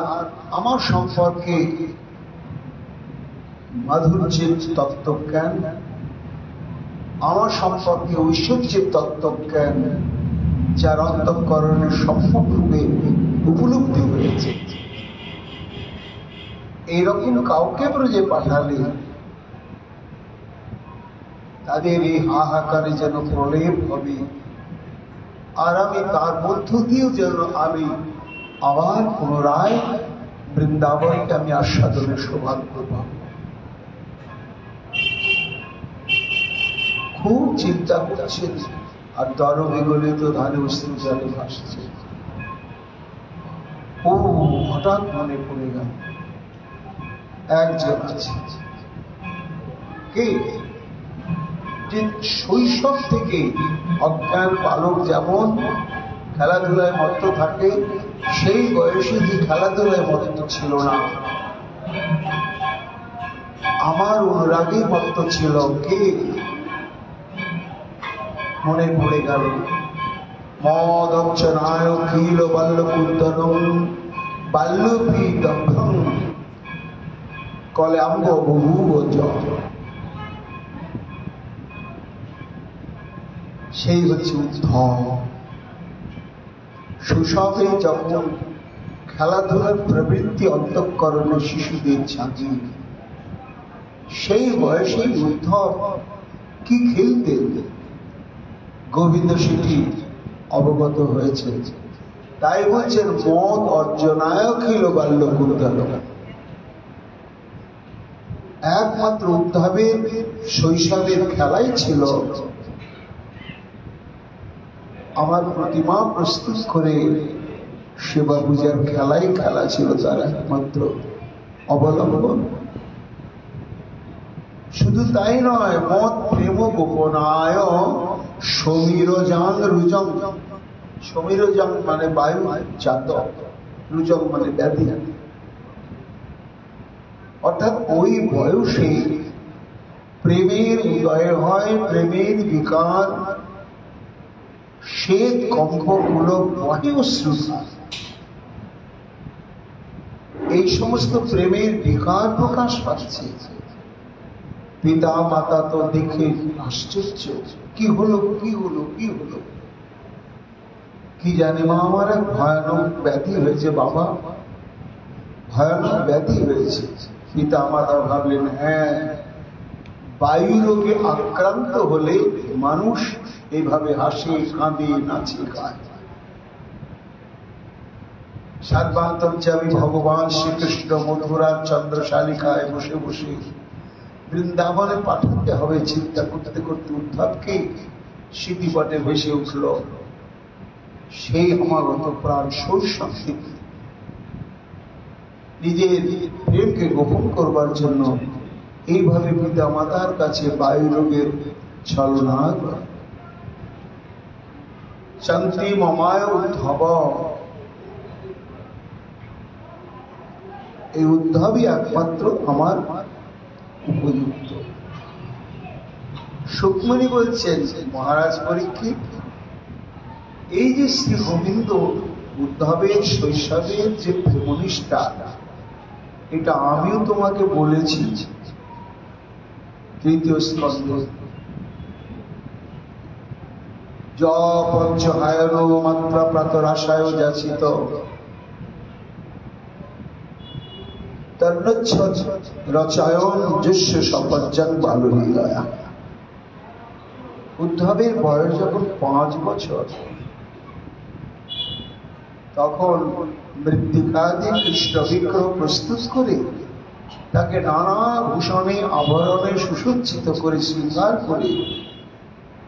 আমার সম্পর্কে মাধুর্যের তত্ত্বজ্ঞান, আমার সম্পর্কে ঐশ্বর্যের তত্ত্বজ্ঞান, যার অন্তঃকরণের সম্পূর্ণরূপে উপলব্ধি হয়েছে, এইরকম কাউকে ব্রজে পাঠালে তাদের এই হাহাকারে যেন প্রলেপ হবে, আর আমি তার মধ্য দিয়েও যেন আমি আবার পুনরায় বৃন্দাবনকে আমি আস্বাদনের সৌভাগ্য পাব। খুব চিন্তা করছেন, আর দরবে গলিত ধারে অশ্রু জলে ভাসছে। ও হঠাৎ মনে পড়ে গেল একজন আছে, কে যে শৈশব থেকে অজ্ঞান বালক যেমন খেলাধুলায় মত্ত থাকে, সেই বয়সে যে খেলাধুলায় মত্ত ছিল না, আমার অনুরাগে মত্ত ছিল। কে? মনে পড়ে গেল মদচ্চনায় খিল বাল্যকুন্দনম বাল্যপীতভং কলেম্ব বহুবচ। সেই হচ্ছে উদ্ধব। শৈশবে যখন খেলাধুলার প্রবৃত্তি অন্তঃকরণে শিশুদের জাগে, সেই বয়সে উদ্ধব কি খেলতেন গোবিন্দ সেটি অবগত হয়েছে। তাই বলছেন মদ অর্জনায় খিল বাল্যকুন্দন। একমাত্র উদ্ধবের শৈশবের খেলাই ছিল আমার প্রতিমা প্রস্তুত করে সেবা পূজার খেলাই খেলা ছিল তার একমাত্র অবলম্বন। শুধু তাই নয়, মদ প্রেম গোপনায় সমীরজাং রুজং। সমীরজাং মানে বায়ু জাত, রুজং মানে ব্যাধি। অর্থাৎ ওই বয়সে প্রেমের উদয় হয়, প্রেমের বিকার, শ্বেত কম্পগুলো বহে অশ্রুধা। এই সমস্ত প্রেমের বিকার প্রকাশ পাচ্ছে। পিতা মাতা তো দেখে আশ্চর্য, কি হলো কি হলো কি হলো, কি জানে মা, আমার এক ভয়ানক ব্যাধি হয়েছে বাবা, ভয়ানক ব্যাধি হয়েছে। পিতা মাতা ভাবলেন হ্যাঁ, বায়ু রোগে আক্রান্ত হলে মানুষ এইভাবে হাসে কাঁদে নাচে গায়। সার্বান্তর্যামী ভগবান শ্রীকৃষ্ণ মথুরার চন্দ্রশালিকায় বসে বসে বৃন্দাবনে পাঠাতে হবে চিন্তা করতে করতে উদ্ধবকে স্মৃতিপটে ভেসে উঠল সেই অমাগত প্রাণ শৈশব থেকে নিজের প্রেমকে গোপন করবার জন্য এইভাবে পিতা মাতার কাছে বায়ু রোগের ছলনা করে। শান্তি মমায় উদ্ধব, এই উদ্ধবই একমাত্র আমার উপযুক্ত। সুকমণি বলছেন মহারাজ পরীক্ষিত, এই যে শ্রী গোবিন্দ উদ্ধবের শৈশবের যে প্রেমনিষ্ঠা, এটা আমিও তোমাকে বলেছি তৃতীয় স্কন্ধে। য পঞ্চহায়র মাত্রা প্রাতরাশায় যাচিত তন্নচ্ছদ রচায়ন যস্য সপজ্জং বাললীলয়া। উদ্ধবের বয়স যখন 5 বছর, তখন মৃত্তিকাদি কৃষ্ণ বিগ্রহ প্রস্তুত করে তাকে নানা ভূষণে আভরণে সুসজ্জিত করে শৃঙ্গার করে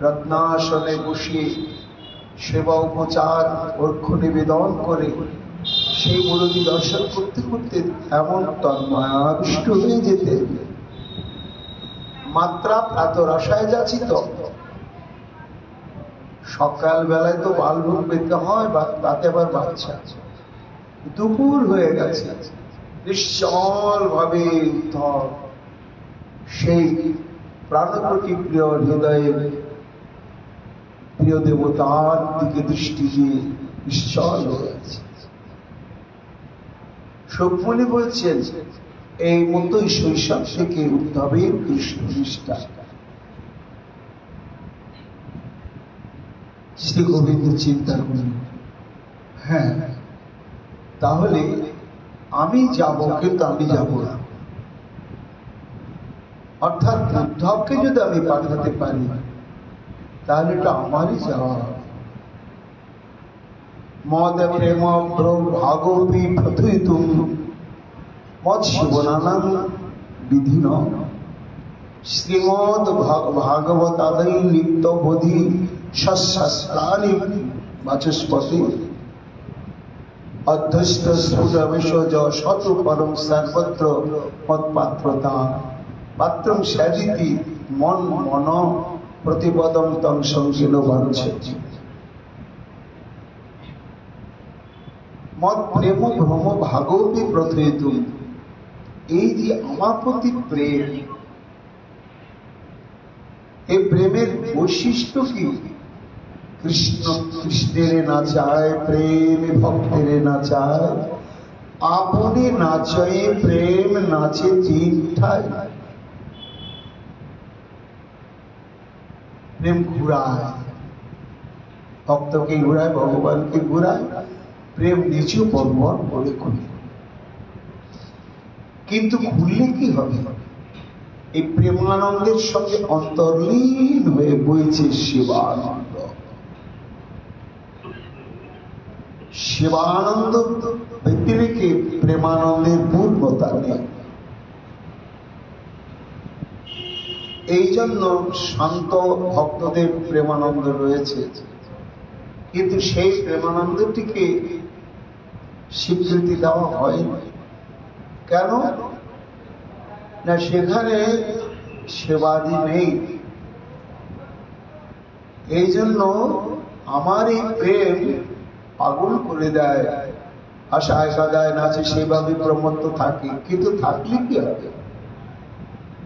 রত্নাসনে বসিয়ে সেবা উপচার অর্ঘ্য নিবেদন করে সেই মূর্তি দর্শন করতে করতে এমন তন্ময়াবিষ্ট হয়ে যেতে, মাত্রা প্রাতরাশায় যাচিত। সকাল বেলায় তো বালভোগ পেতে হয়, তাতে আবার বাচ্চা। দুপুর হয়ে গেছে, নিশ্চল ভাবে উদ্ধব সেই প্রাণকটি প্রিয় হৃদয়ে প্রিয় দেবতার দিকে দৃষ্টি দিয়ে নিশ্চল হয়ে আছে। সুকমণি বলছেন এই মতোই শৈশব থেকে উদ্ধবের কৃষ্ণ নিষ্ঠা। শ্রী গোবিন্দ চিন্তা করলেন, হ্যাঁ তাহলে আমি যাব, কিন্তু আমি যাব না। অর্থাৎ উদ্ধবকে যদি আমি পাঠাতে পারি তাহলে এটা আমারই যাওয়া। মদ প্রেম ভাগবী প্রথিতুম মৎ শিবনানাং বিধিন শ্রীমদ ভাগবতাদৈ নিত্যবোধি সহস্রাণি বাচস্পতি অধ্যস্ত স্ফুটমেশজ শত পরম সর্বত্র মৎপাত্রতা পাত্রং স্যাদিতি মন মন প্রতিপদম তং সংকীর্ণ বাঞ্ছতি মত প্রেম ভ্রম ভাগবতী প্রথেতু। এই যে আমার প্রতি প্রেম, এই প্রেমের বৈশিষ্ট্য কি? কৃষ্ণ কৃষ্ণের না চায়, প্রেম ভক্তের না চায়, আপনি নাচে প্রেম নাচে তিনটায়। প্রেম ঘুরায়, ভক্তকে ঘুরায়, ভগবানকে ঘুরায়, প্রেম নিচু পর্বত বলে খুলে। কিন্তু খুললে কি হবে? এই প্রেমানন্দের সঙ্গে অন্তর্লীন হয়ে বইছে শিবানন্দ। শিবানন্দ ব্যতিরেকে প্রেমানন্দের পূর্ণতা নেই। এই জন্য শান্ত ভক্তদের প্রেমানন্দ রয়েছে, কিন্তু সেই প্রেমানন্দটিকে স্বীকৃতি দেওয়া হয় কেন না? সেখানে সেবাদি নেই। এই জন্য আমার এই প্রেম পাগল করে দেয়, আশায় সাজায় নাচে সেভাবে প্রমত্ত থাকে। কিন্তু থাকলে কি হবে?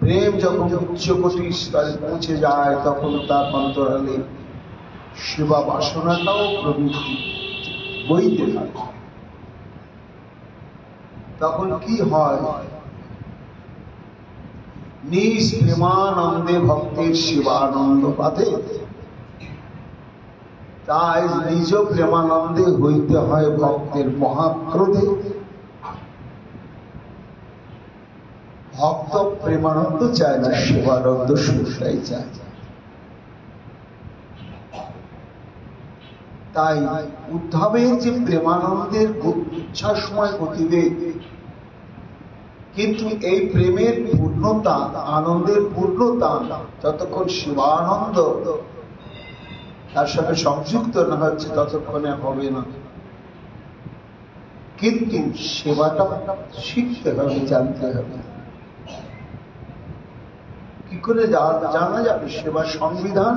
প্রেম যখন উচ্চকোটি স্তরে পৌঁছে যায়, তখন তার অন্তরালে সেবা বাসনাটাও প্রবৃত্তি বইতে থাকে। তখন কি হয়? নিজ প্রেমানন্দে ভক্তের শিবানন্দ পাতে। তাই নিজ প্রেমানন্দে হইতে হয় ভক্তের মহাক্রোধে। ভক্ত প্রেমানন্দ চায় না, শিবানন্দ শুনতেই চায়। তাই উদ্ধবের যে প্রেমানন্দের ইচ্ছার সময় গতিবেগ, কিন্তু এই প্রেমের পূর্ণতা, আনন্দের পূর্ণতা যতক্ষণ শিবানন্দ তার সাথে সংযুক্ত না হচ্ছে ততক্ষণে হবে না। কিন্তু সেবাটা শিখতে হবে, জানতে হবে। কি করে জানা যাবে সেবার সংবিধান?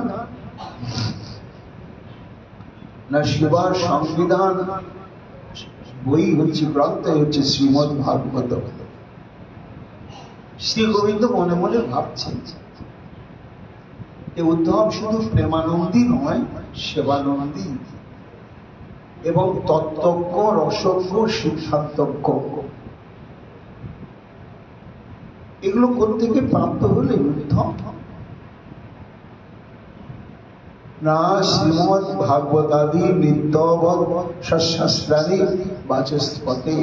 না, সেবার সংবিধান বই হচ্ছে, গ্রন্থ হচ্ছে শ্রীমদ ভাগবত। শ্রী গোবিন্দ মনে মনে ভাবছেন এই উদ্ধব শুধু প্রেমানন্দী নয়, সেবানন্দী এবং তত্ত্বজ্ঞ, রসজ্ঞ, সিদ্ধান্তজ্ঞ। এগুলো কোত্থেকে প্রাপ্ত হলে উদ্ধব? না, শ্রীমদ ভাগবতাদি নিত্যবৎ সহস্রাণি বাচস্পতি।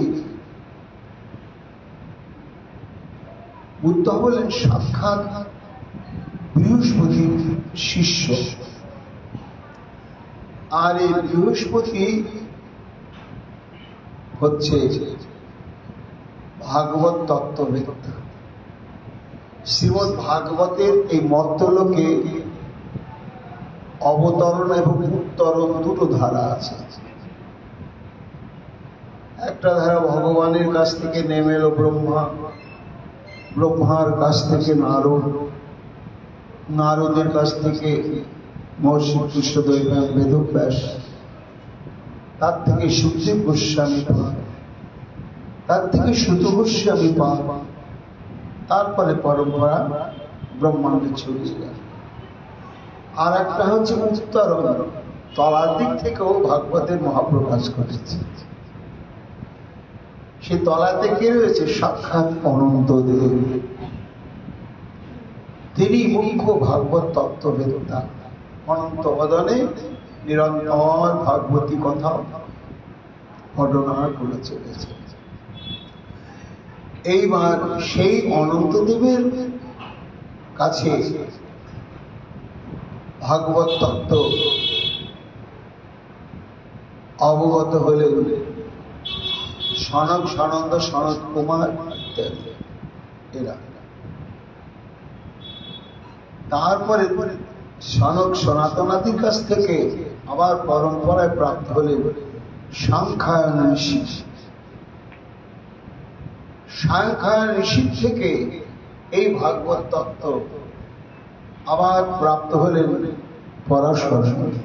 বুদ্ধ হলেন সাক্ষাৎ বৃহস্পতির শিষ্য। আর এই বৃহস্পতি হচ্ছে ভাগবত তত্ত্ববেত্তা। শ্রীমদ ভাগবতের এই মর্তলোকে অবতরণ এবং উত্তরণ দুটো ধারা আছে। একটা ধারা ভগবানের কাছ থেকে নেমে এলো ব্রহ্মা, ব্রহ্মার কাছ থেকে নারদ, নারদের কাছ থেকে মহর্ষি কৃষ্ণদ্বৈপায়ন বেদব্যাস, তার থেকে সুখদেব গোস্বামী পান, তার থেকে সুত গোস্বামী পান, তারপরে পরম্পরা ব্রহ্মাণ্ডে ছড়িয়ে গেল। আর একটা হচ্ছে উত্তরণ, তলার দিক থেকেও ভাগবতের মহাপ্রকাশ ঘটেছে। সে তলাতে কে রয়েছে? সাক্ষাৎ অনন্তদেব। তিনি মুখ্য ভাগবত তত্ত্ববেত্তা। অনন্ত বদনে নিরন্তর ভাগবতী কথা ঘটনা করে চলেছে। এইবার সেই অনন্তদেবের কাছে ভাগবত তত্ত্ব অবগত হলেন সনক, সনন্দ, সনত কুমার ইত্যাদি। এরা তারপরে সনক সনাতনাদির কাছ থেকে আবার পরম্পরায় প্রাপ্ত হলেন সাংখ্যায়ন ঋষি। সাংখ্যায়ন ঋষি থেকে এই ভাগবত তত্ত্ব আবার প্রাপ্ত হলেন পরাশর মুনি।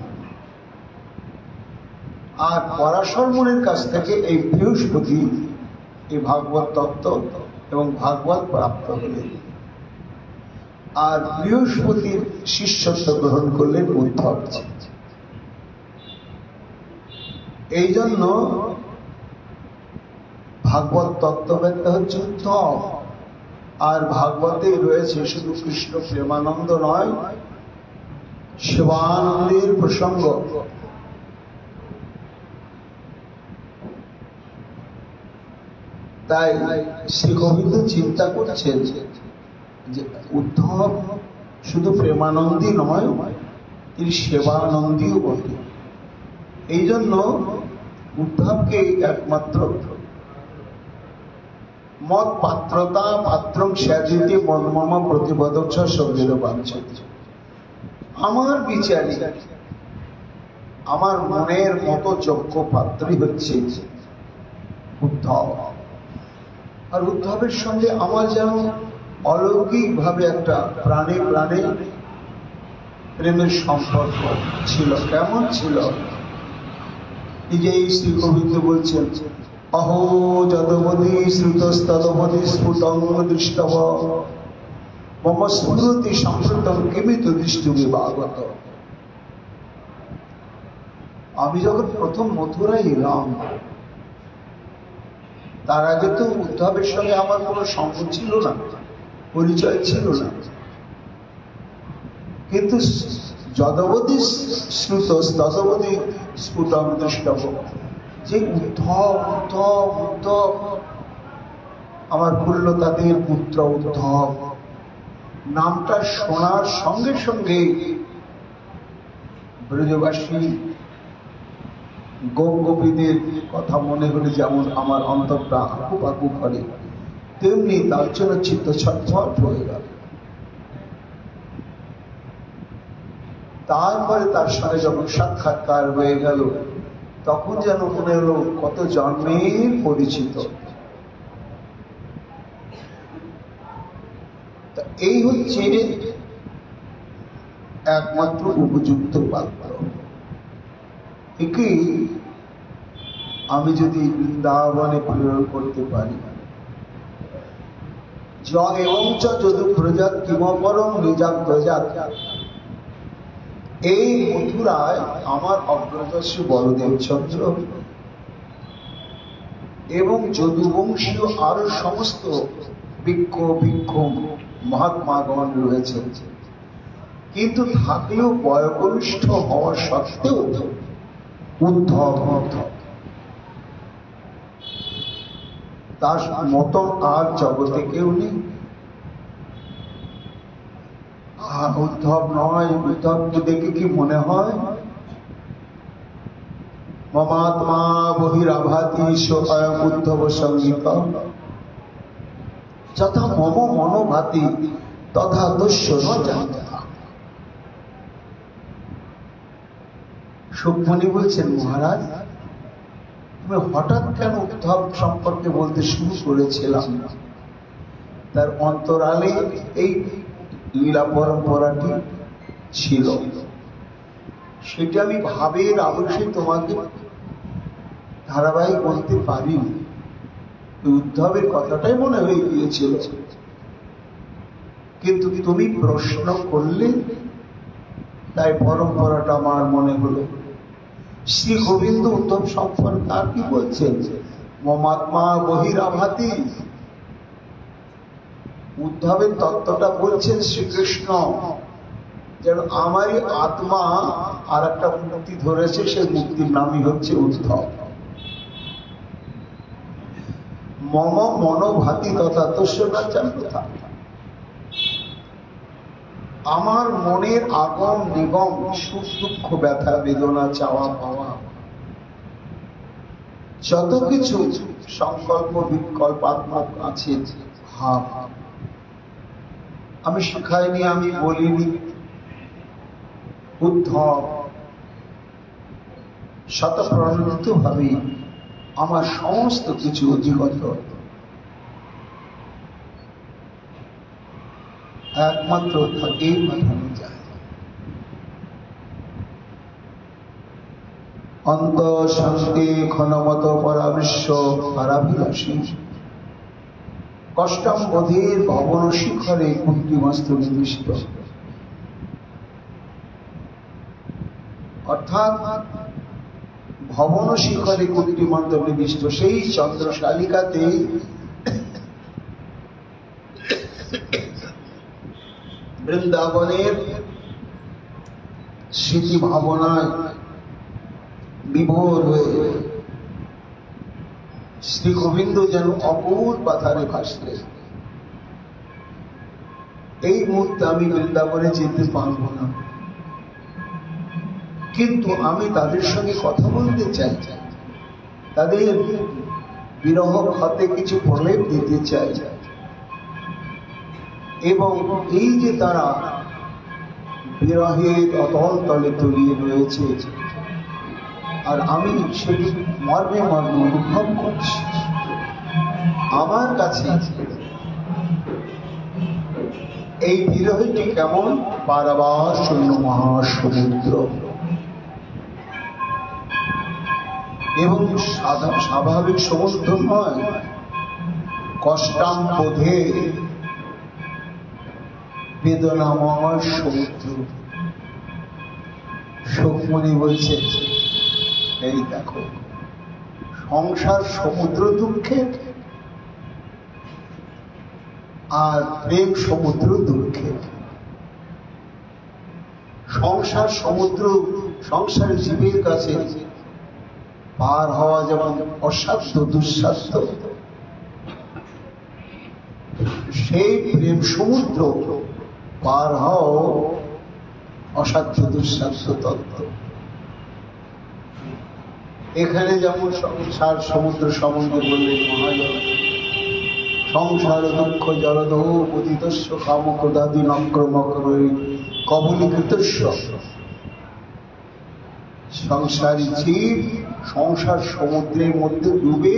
আর পরাশর মুনির কাছ থেকে এই বৃহস্পতি এই ভাগবত তত্ত্ব এবং ভাগবত প্রাপ্ত হলেন। আর বৃহস্পতির শিষ্যত্ব গ্রহণ করলেন উদ্ধব। এই জন্য ভাগবত তত্ত্ববেত্তা হচ্ছে উদ্ধব। আর ভাগবতে রয়েছে শুধু কৃষ্ণ প্রেমানন্দ নয়, শিবানন্দের প্রসঙ্গ। তাই শ্রী গোবিন্দ চিন্তা করছেন যে উদ্ধব শুধু প্রেমানন্দী নয়, তিনি সেবানন্দীও বটে। এই জন্য উদ্ধবকে একমাত্র মত পাত্রতা পাত্রং স্যাজিতে মনমম প্রতিপদক সঙ্গীত বাঞ্ছিত। আমার বিচারে আমার মনের মতো যোগ্য পাত্রই হচ্ছে উদ্ধব। আর উদ্ধবের সঙ্গে আমার যেন অলৌকিক ভাবে একটা প্রাণে প্রাণে প্রেমের সম্পর্ক ছিল। কেমন ছিল? নিজেই শ্রী গোবিন্দ বলছেন, অহো যদবধি শ্রুতস্তদবধি স্ফুটং দৃষ্টব মম স্মৃতি সংস্কৃতম কিমিত দৃষ্টি বিভাগত। আমি যখন প্রথম মথুরায় এলাম, তার আগে তো উদ্ধবের সঙ্গে আমার কোনো সঙ্গ ছিল না, পরিচয় ছিল না। কিন্তু যদবধি শ্রুত তদবধি স্ফুটং দৃষ্টব, যে উদ্ধব উদ্ধব উদ্ধব, আমার কুল্লতাদের পুত্র উদ্ধব নামটা শোনার সঙ্গে সঙ্গে ব্রজবাসী গোপীদের কথা মনে হলে যেমন আমার অন্তরটা আকুপ আকুপ করে, তেমনি তার জন্য চিত্ত ছটফট হয়ে গেল। তারপরে তার সঙ্গে যখন সাক্ষাৎকার হয়ে গেল, তখন যেন মনে হলো কত জন্মের পরিচিত। এই হচ্ছে একমাত্র উপযুক্ত পাত্র। একে আমি যদি বৃন্দাবনে প্রেরণ করতে পারি, এবং যদু প্রজাত কিমপরম নিজাত প্রজাত, এই মথুরায় আমার অগ্রদর্শী বলদেব চন্দ্র এবং যদুবংশীয় আরো সমস্ত ভিক্ষু মহাত্মাগণ রয়েছে। কিন্তু থাকলেও বয়োকনিষ্ঠ হওয়া সত্ত্বেও উদ্ধব তার মতন আর জগতে কেউ নেই। উদ্ধব নয়, উদ্ধবকে দেখে কি মনে হয়? মমাত্মা বহিরাভাতি স্বয়ং উদ্ধব সঙ্গীত, যথা মম মনোভাতি তথা দস্য ন জানতা। সুখমণি বলছেন, মহারাজ তুমি হঠাৎ কেন উদ্ধব সম্পর্কে বলতে শুরু করেছিলাম? তার অন্তরালে এই লীলা পরম্পরাটি ছিল, সেটা আমি ভাবের আবেশে তোমাকে ধারাবাহিক বলতে পারি। উদ্ধবের কথাটাই মনে হয়ে গিয়েছিল, কিন্তু তুমি প্রশ্ন করলে তাই পরম্পরাটা আমার মনে হলো। শ্রী গোবিন্দ উদ্ধব সম্পর্কে আর কি বলছেন? মমাত্মা বহিরাভাতি। উদ্ধবের তত্ত্বটা বলছেন শ্রীকৃষ্ণ, যেন আমারই আত্মা আর একটা মুক্তি ধরেছে, সেই মুক্তির নামই হচ্ছে উদ্ধব। মম মনোভাতি তথা দস্যুরা জানতা, আমার মনের আগম নিগম সুখ দুঃখ ব্যথা বেদনা চাওয়া পাওয়া যত কিছু সংকল্প বিকল্পাত্মক আছে ভাব, আমি শিখাইনি, আমি বলিনি। উদ্ধব শতপ্রণোদিত ভাবে আমার সমস্ত কিছু অধিগত, একমাত্র তাকেই পাঠানো যায়। অন্ত শান্তি ক্ষণমত পরাবিশ্ব পারাভিলাষী কষ্টম বোধের ভবন শিখরে কুণ্ঠিমস্ত নিবিষ্ট। অর্থাৎ ভবন শিখরে কুণ্ঠিমন্ত নিবিষ্ট সেই চন্দ্রশালিকাতে বৃন্দাবনের স্মৃতি ভাবনায় বিভোর হয়ে শ্রী গোবিন্দ যেন অকুল পাথারে ভাসলেন। এই মুহূর্তে আমি বৃন্দাবনে যেতে পারব না, কিন্তু আমি তাদের সঙ্গে কথা বলতে চাই, তাদের বিরহ ক্ষতে কিছু প্রলেপ দিতে চাই, এবং এই যে তারা বিরহের অতল তলে তলিয়ে রয়েছে আর আমি সেটি মর্মে মর্মে অনুভব করছি, আমার কাছে এই বিরহটি কেমন বারবার শূন্য মহাসমুদ্র, এবং স্বাভাবিক সমুদ্র নয়, কষ্টাম বোধে বেদনাময় সমুদ্র। শোকমণি বলছে, এই দেখো সংসার সমুদ্র দুঃখের আর প্রেম সমুদ্র দুঃখের। সংসার সমুদ্র সংসারের জীবের কাছে পার হওয়া যেমন অসাধ্য দুঃসাধ্য, সেই প্রেম সমুদ্র পার হও অসাধ্য দুঃসাধ্য তত্ত্ব। এখানে যেমন সংসার সমুদ্র সম্বন্ধে বললেন মহাজন, সংসার দুঃখ জলদহ পতিতস্য কামক্রোধাদি নক্রমক্রমে কবলীকৃতস্য। সংসারী জীব সংসার সমুদ্রের মধ্যে ডুবে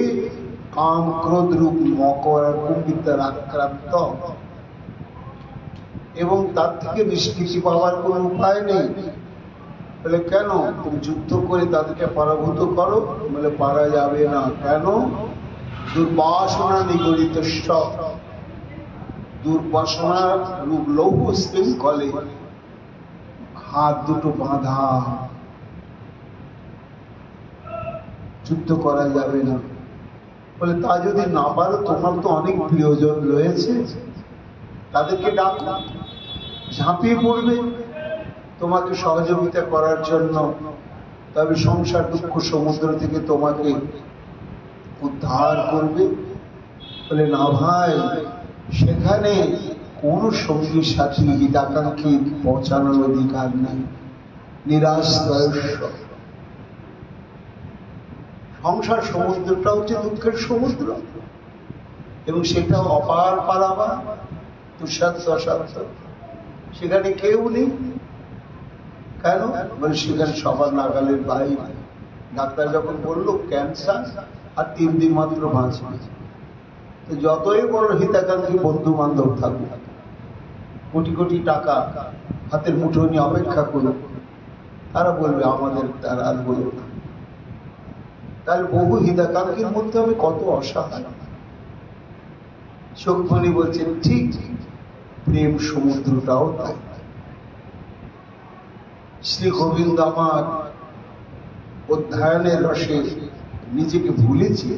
কাম ক্রোধ রূপ মকর আর কুম্ভিতার আক্রান্ত, এবং তার থেকে নিষ্কৃতি পাওয়ার কোন উপায় নেই। বলে কেন? তুমি যুদ্ধ করে তাদেরকে পরাভূত করো। বলে পারা যাবে না। কেন? দুর্বাসনা নিগড়িত, দুর্বাসনা রূপ লৌহ শৃঙ্খলে হাত দুটো বাঁধা, যুদ্ধ করা যাবে না। বলে তা যদি না পারো, তোমার তো অনেক প্রিয়জন রয়েছে, তাদেরকে ডাকো, ঝাঁপিয়ে পড়বে তোমাকে সহযোগিতা করার জন্য, তবে সংসার দুঃখ সমুদ্র থেকে তোমাকে উদ্ধার করবে। বলে না ভাই, সেখানে কোন সঙ্গী সাথী হিতাকাঙ্ক্ষী পৌঁছানোর অধিকার নেই, নিরাশ বয়স্য। সংসার সমুদ্রটা হচ্ছে দুঃখের সমুদ্র, এবং সেটা অপার পারাবার, দুঃসাধ্য অসাধ্য। সেখানে কেউ নেই। কেন? বলে সেখানে সবার নাগালের বাইরে। ডাক্তার যখন বললো ক্যান্সার আর 3 দিন মাত্র বাঁচবে, তো যতই বড় হিতাকাঙ্ক্ষী বন্ধু বান্ধব থাকুক, কোটি কোটি টাকা হাতের মুঠো নিয়ে অপেক্ষা করুক, তারা বলবে আমাদের তার আর বলবে না। তাহলে বহু হিতাকাঙ্ক্ষীর মধ্যে আমি কত অসহায়। শোকমণি বলছেন ঠিক প্রেম সমুদ্রটাও তাই। শ্রী গোবিন্দ আমার অধ্যয়নের রসে নিজেকে ভুলেছি।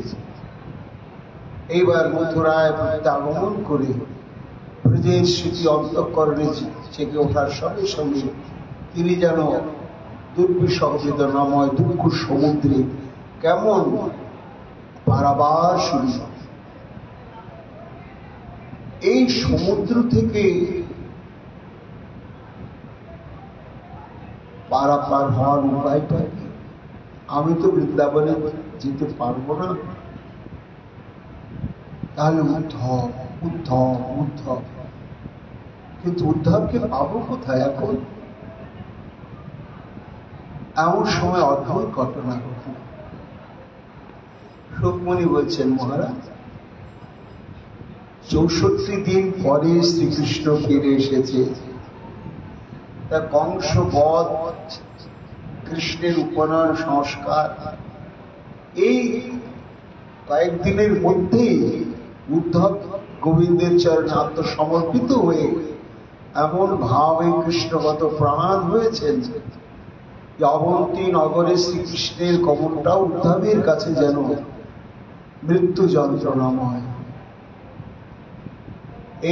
এইবার মথুরায় আগমন করে ব্রজের স্মৃতি অন্তঃকরণে জেগে ওঠার সঙ্গে সঙ্গে তিনি যেন দুর্বিষহ বেদনাময় দুঃখ সমুদ্রে কেমন পারাবার শুরু। এই সমুদ্র থেকে পারাপার হওয়ার উপায়টা কি? আমি তো বৃন্দাবনে যেতে পারবো না। তাহলে উদ্ধব উদ্ধব উদ্ধব কিন্তু উদ্ধবকে পাবো কোথায় এখন? এমন সময় অদ্ভুত ঘটনা ঘটল। রুক্মিণী বলছেন, মহারাজ 64 দিন পরে শ্রীকৃষ্ণ ফিরে এসেছে। তা কংস বধ, কৃষ্ণের উপনয়ন সংস্কার, এই কয়েকদিনের মধ্যেই উদ্ধব গোবিন্দের চরণে আত্মসমর্পিত হয়ে এমন ভাবে কৃষ্ণগত প্রাণ হয়েছেন যে অবন্তী নগরে শ্রীকৃষ্ণের কবরটা উদ্ধবের কাছে যেন মৃত্যু যন্ত্রণাময়।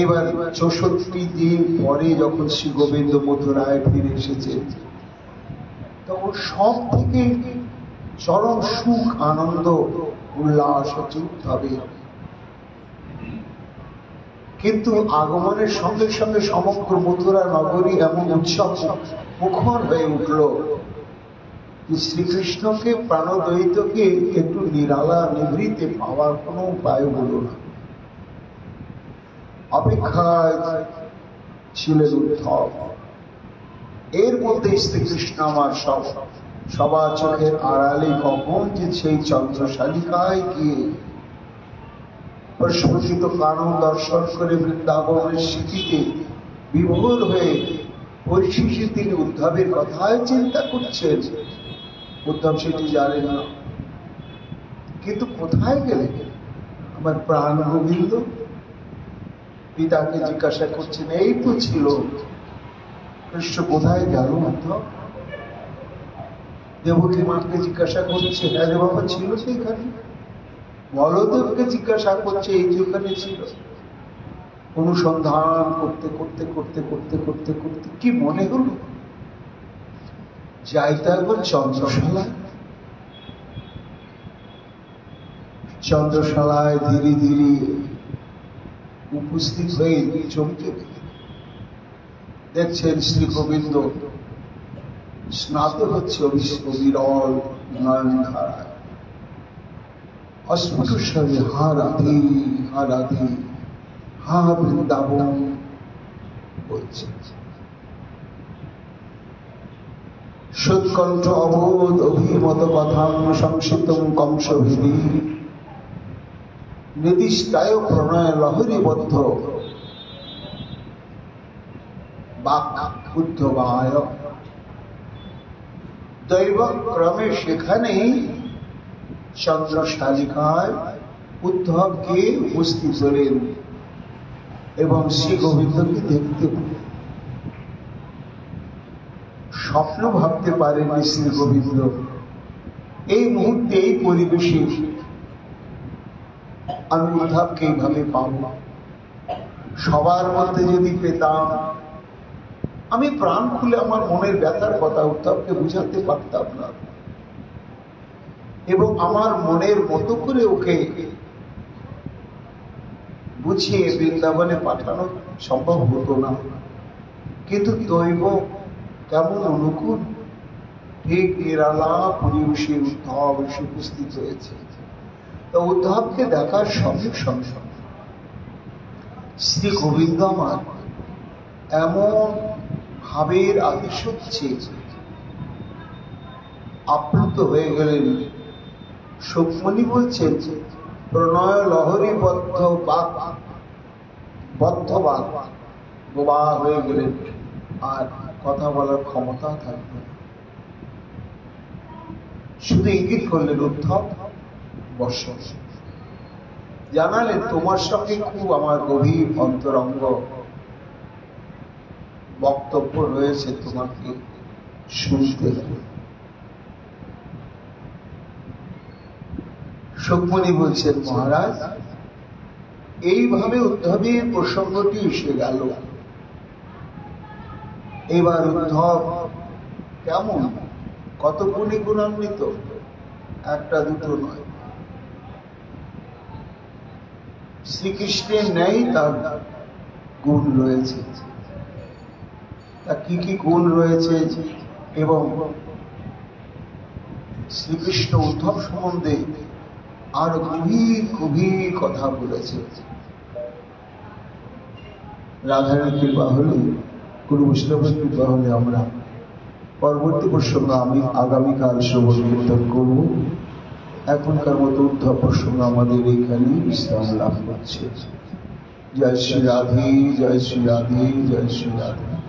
এবার 64 দিন পরে যখন শ্রী গোবিন্দ মথুরায় ফিরে এসেছেন, তখন সব থেকে চরম সুখ, আনন্দ, উল্লাস হচ্ছে উদ্ধবে। কিন্তু আগমনের সঙ্গে সঙ্গে সমগ্র মথুরা নগরী এমন উৎসব মুখর হয়ে উঠল যে শ্রীকৃষ্ণকে, প্রাণদ্বৈতকে একটু নিরালা নিভৃতে পাওয়ার কোনো উপায় হল না। অপেক্ষায় ছিলেন উদ্ধব। এর মধ্যে শ্রীকৃষ্ণ আমার সবার চোখের আড়ালে কখন যে সেই চন্দ্রশালিকায় গিয়ে প্রস্ফুটিত কানন দর্শন করে বৃন্দাবনের স্মৃতিতে বিভোর হয়ে পরিশেষে তিনি উদ্ধবের কথায় চিন্তা করছেন। উদ্ধব সেটি জানেন না, কিন্তু কোথায় গেলে আমার প্রাণ গোবিন্দ? পিতাকে জিজ্ঞাসা করছেন, এই তো ছিল কৃষ্ণ, কোথায় গেল উদ্ধব? দেবকী মাকে জিজ্ঞাসা করছে, হ্যাঁ রে বাবা, ছিল সেইখানে। বলদেবকে জিজ্ঞাসা করছে, এই যে ওখানে ছিল। অনুসন্ধান করতে করতে করতে করতে করতে করতে কি মনে হলো, যাইতে একবার চন্দ্রশালায়। চন্দ্রশালায় ধীরে ধীরে উপস্থিত হয়ে চমকে দেখছেন শ্রী গোবিন্দ স্নাত হচ্ছে অবিরল নয়ন ধারায়। অস্ফুট স্বরে হা রাধে, হা রাধে, হা বৃন্দাবন বলছে। সুৎকণ্ঠ অবোধ অভিমত কথাং সংসিতং কংসভেদী নিদিষ্টায় প্রণয় লহরীবদ্ধ বাক উদ্ধবায়। দৈবক্রমে সেখানেই চন্দ্রশালিকায় উদ্ধবকে উপস্থিত হলেন এবং শ্রী গোবিন্দকে দেখতে স্বপ্ন ভাবতে পারেননি শ্রী গোবিন্দ এই মুহূর্তে, এই পরিবেশে আমি উদ্ধবকে এইভাবে পাব। সবার মধ্যে যদি পেতাম, আমি প্রাণ খুলে আমার মনের ব্যথার কথা উদ্ধবকে বুঝাতে পারতাম না, এবং আমার মনের মতো করে ওকে বুঝিয়ে বৃন্দাবনে পাঠানো সম্ভব হতো না। কিন্তু দৈব কেমন অনুকূল, ঠিক নিরালা পরিবেশে উদ্ধব এসে উপস্থিত হয়েছে। তো উদ্ধবকে দেখার সঙ্গে সঙ্গে শ্রী গোবিন্দ আমার এমন ভাবের আদেশ হচ্ছে আপ্লুত হয়ে গেলেন। সুকমণি বলছেন, প্রণয় লহরী বদ্ধ বাক, বদ্ধ বাক, বোবা হয়ে গেলেন, আর কথা বলার ক্ষমতা থাকবে। শুধু ইঙ্গিত করলেন, উদ্ধব বর্ষ, জানালেন তোমার সঙ্গে খুব আমার গভীর অন্তরঙ্গ বক্তব্য রয়েছে, তোমাকে শুনতে হবে। সুকমণি বলছেন, মহারাজ এইভাবে উদ্ধবের প্রসঙ্গটি এসে গেল। এবার উদ্ধব কেমন, কত গুণে গুণান্বিত, একটা দুটো নয়। শ্রীকৃষ্ণের ন্যায় তার গুণ রয়েছে। তা কি কি গুণ রয়েছে, এবং শ্রীকৃষ্ণ উদ্ধব সম্বন্ধে আর গভীর গভীর কথা বলেছে। রাধারানীর কৃপা হলে, গুরু বৈষ্ণবের কৃপা হলে আমরা পরবর্তী প্রসঙ্গ আমি আগামীকাল শ্রবণ কীর্তন করব। এখনকার মতো উদ্ধব প্রসঙ্গ আমাদের এখানে বিশ্রাম লাভ করছে। জয় শ্রী রাধে, জয় শ্রী রাধে, জয় শ্রী রাধে।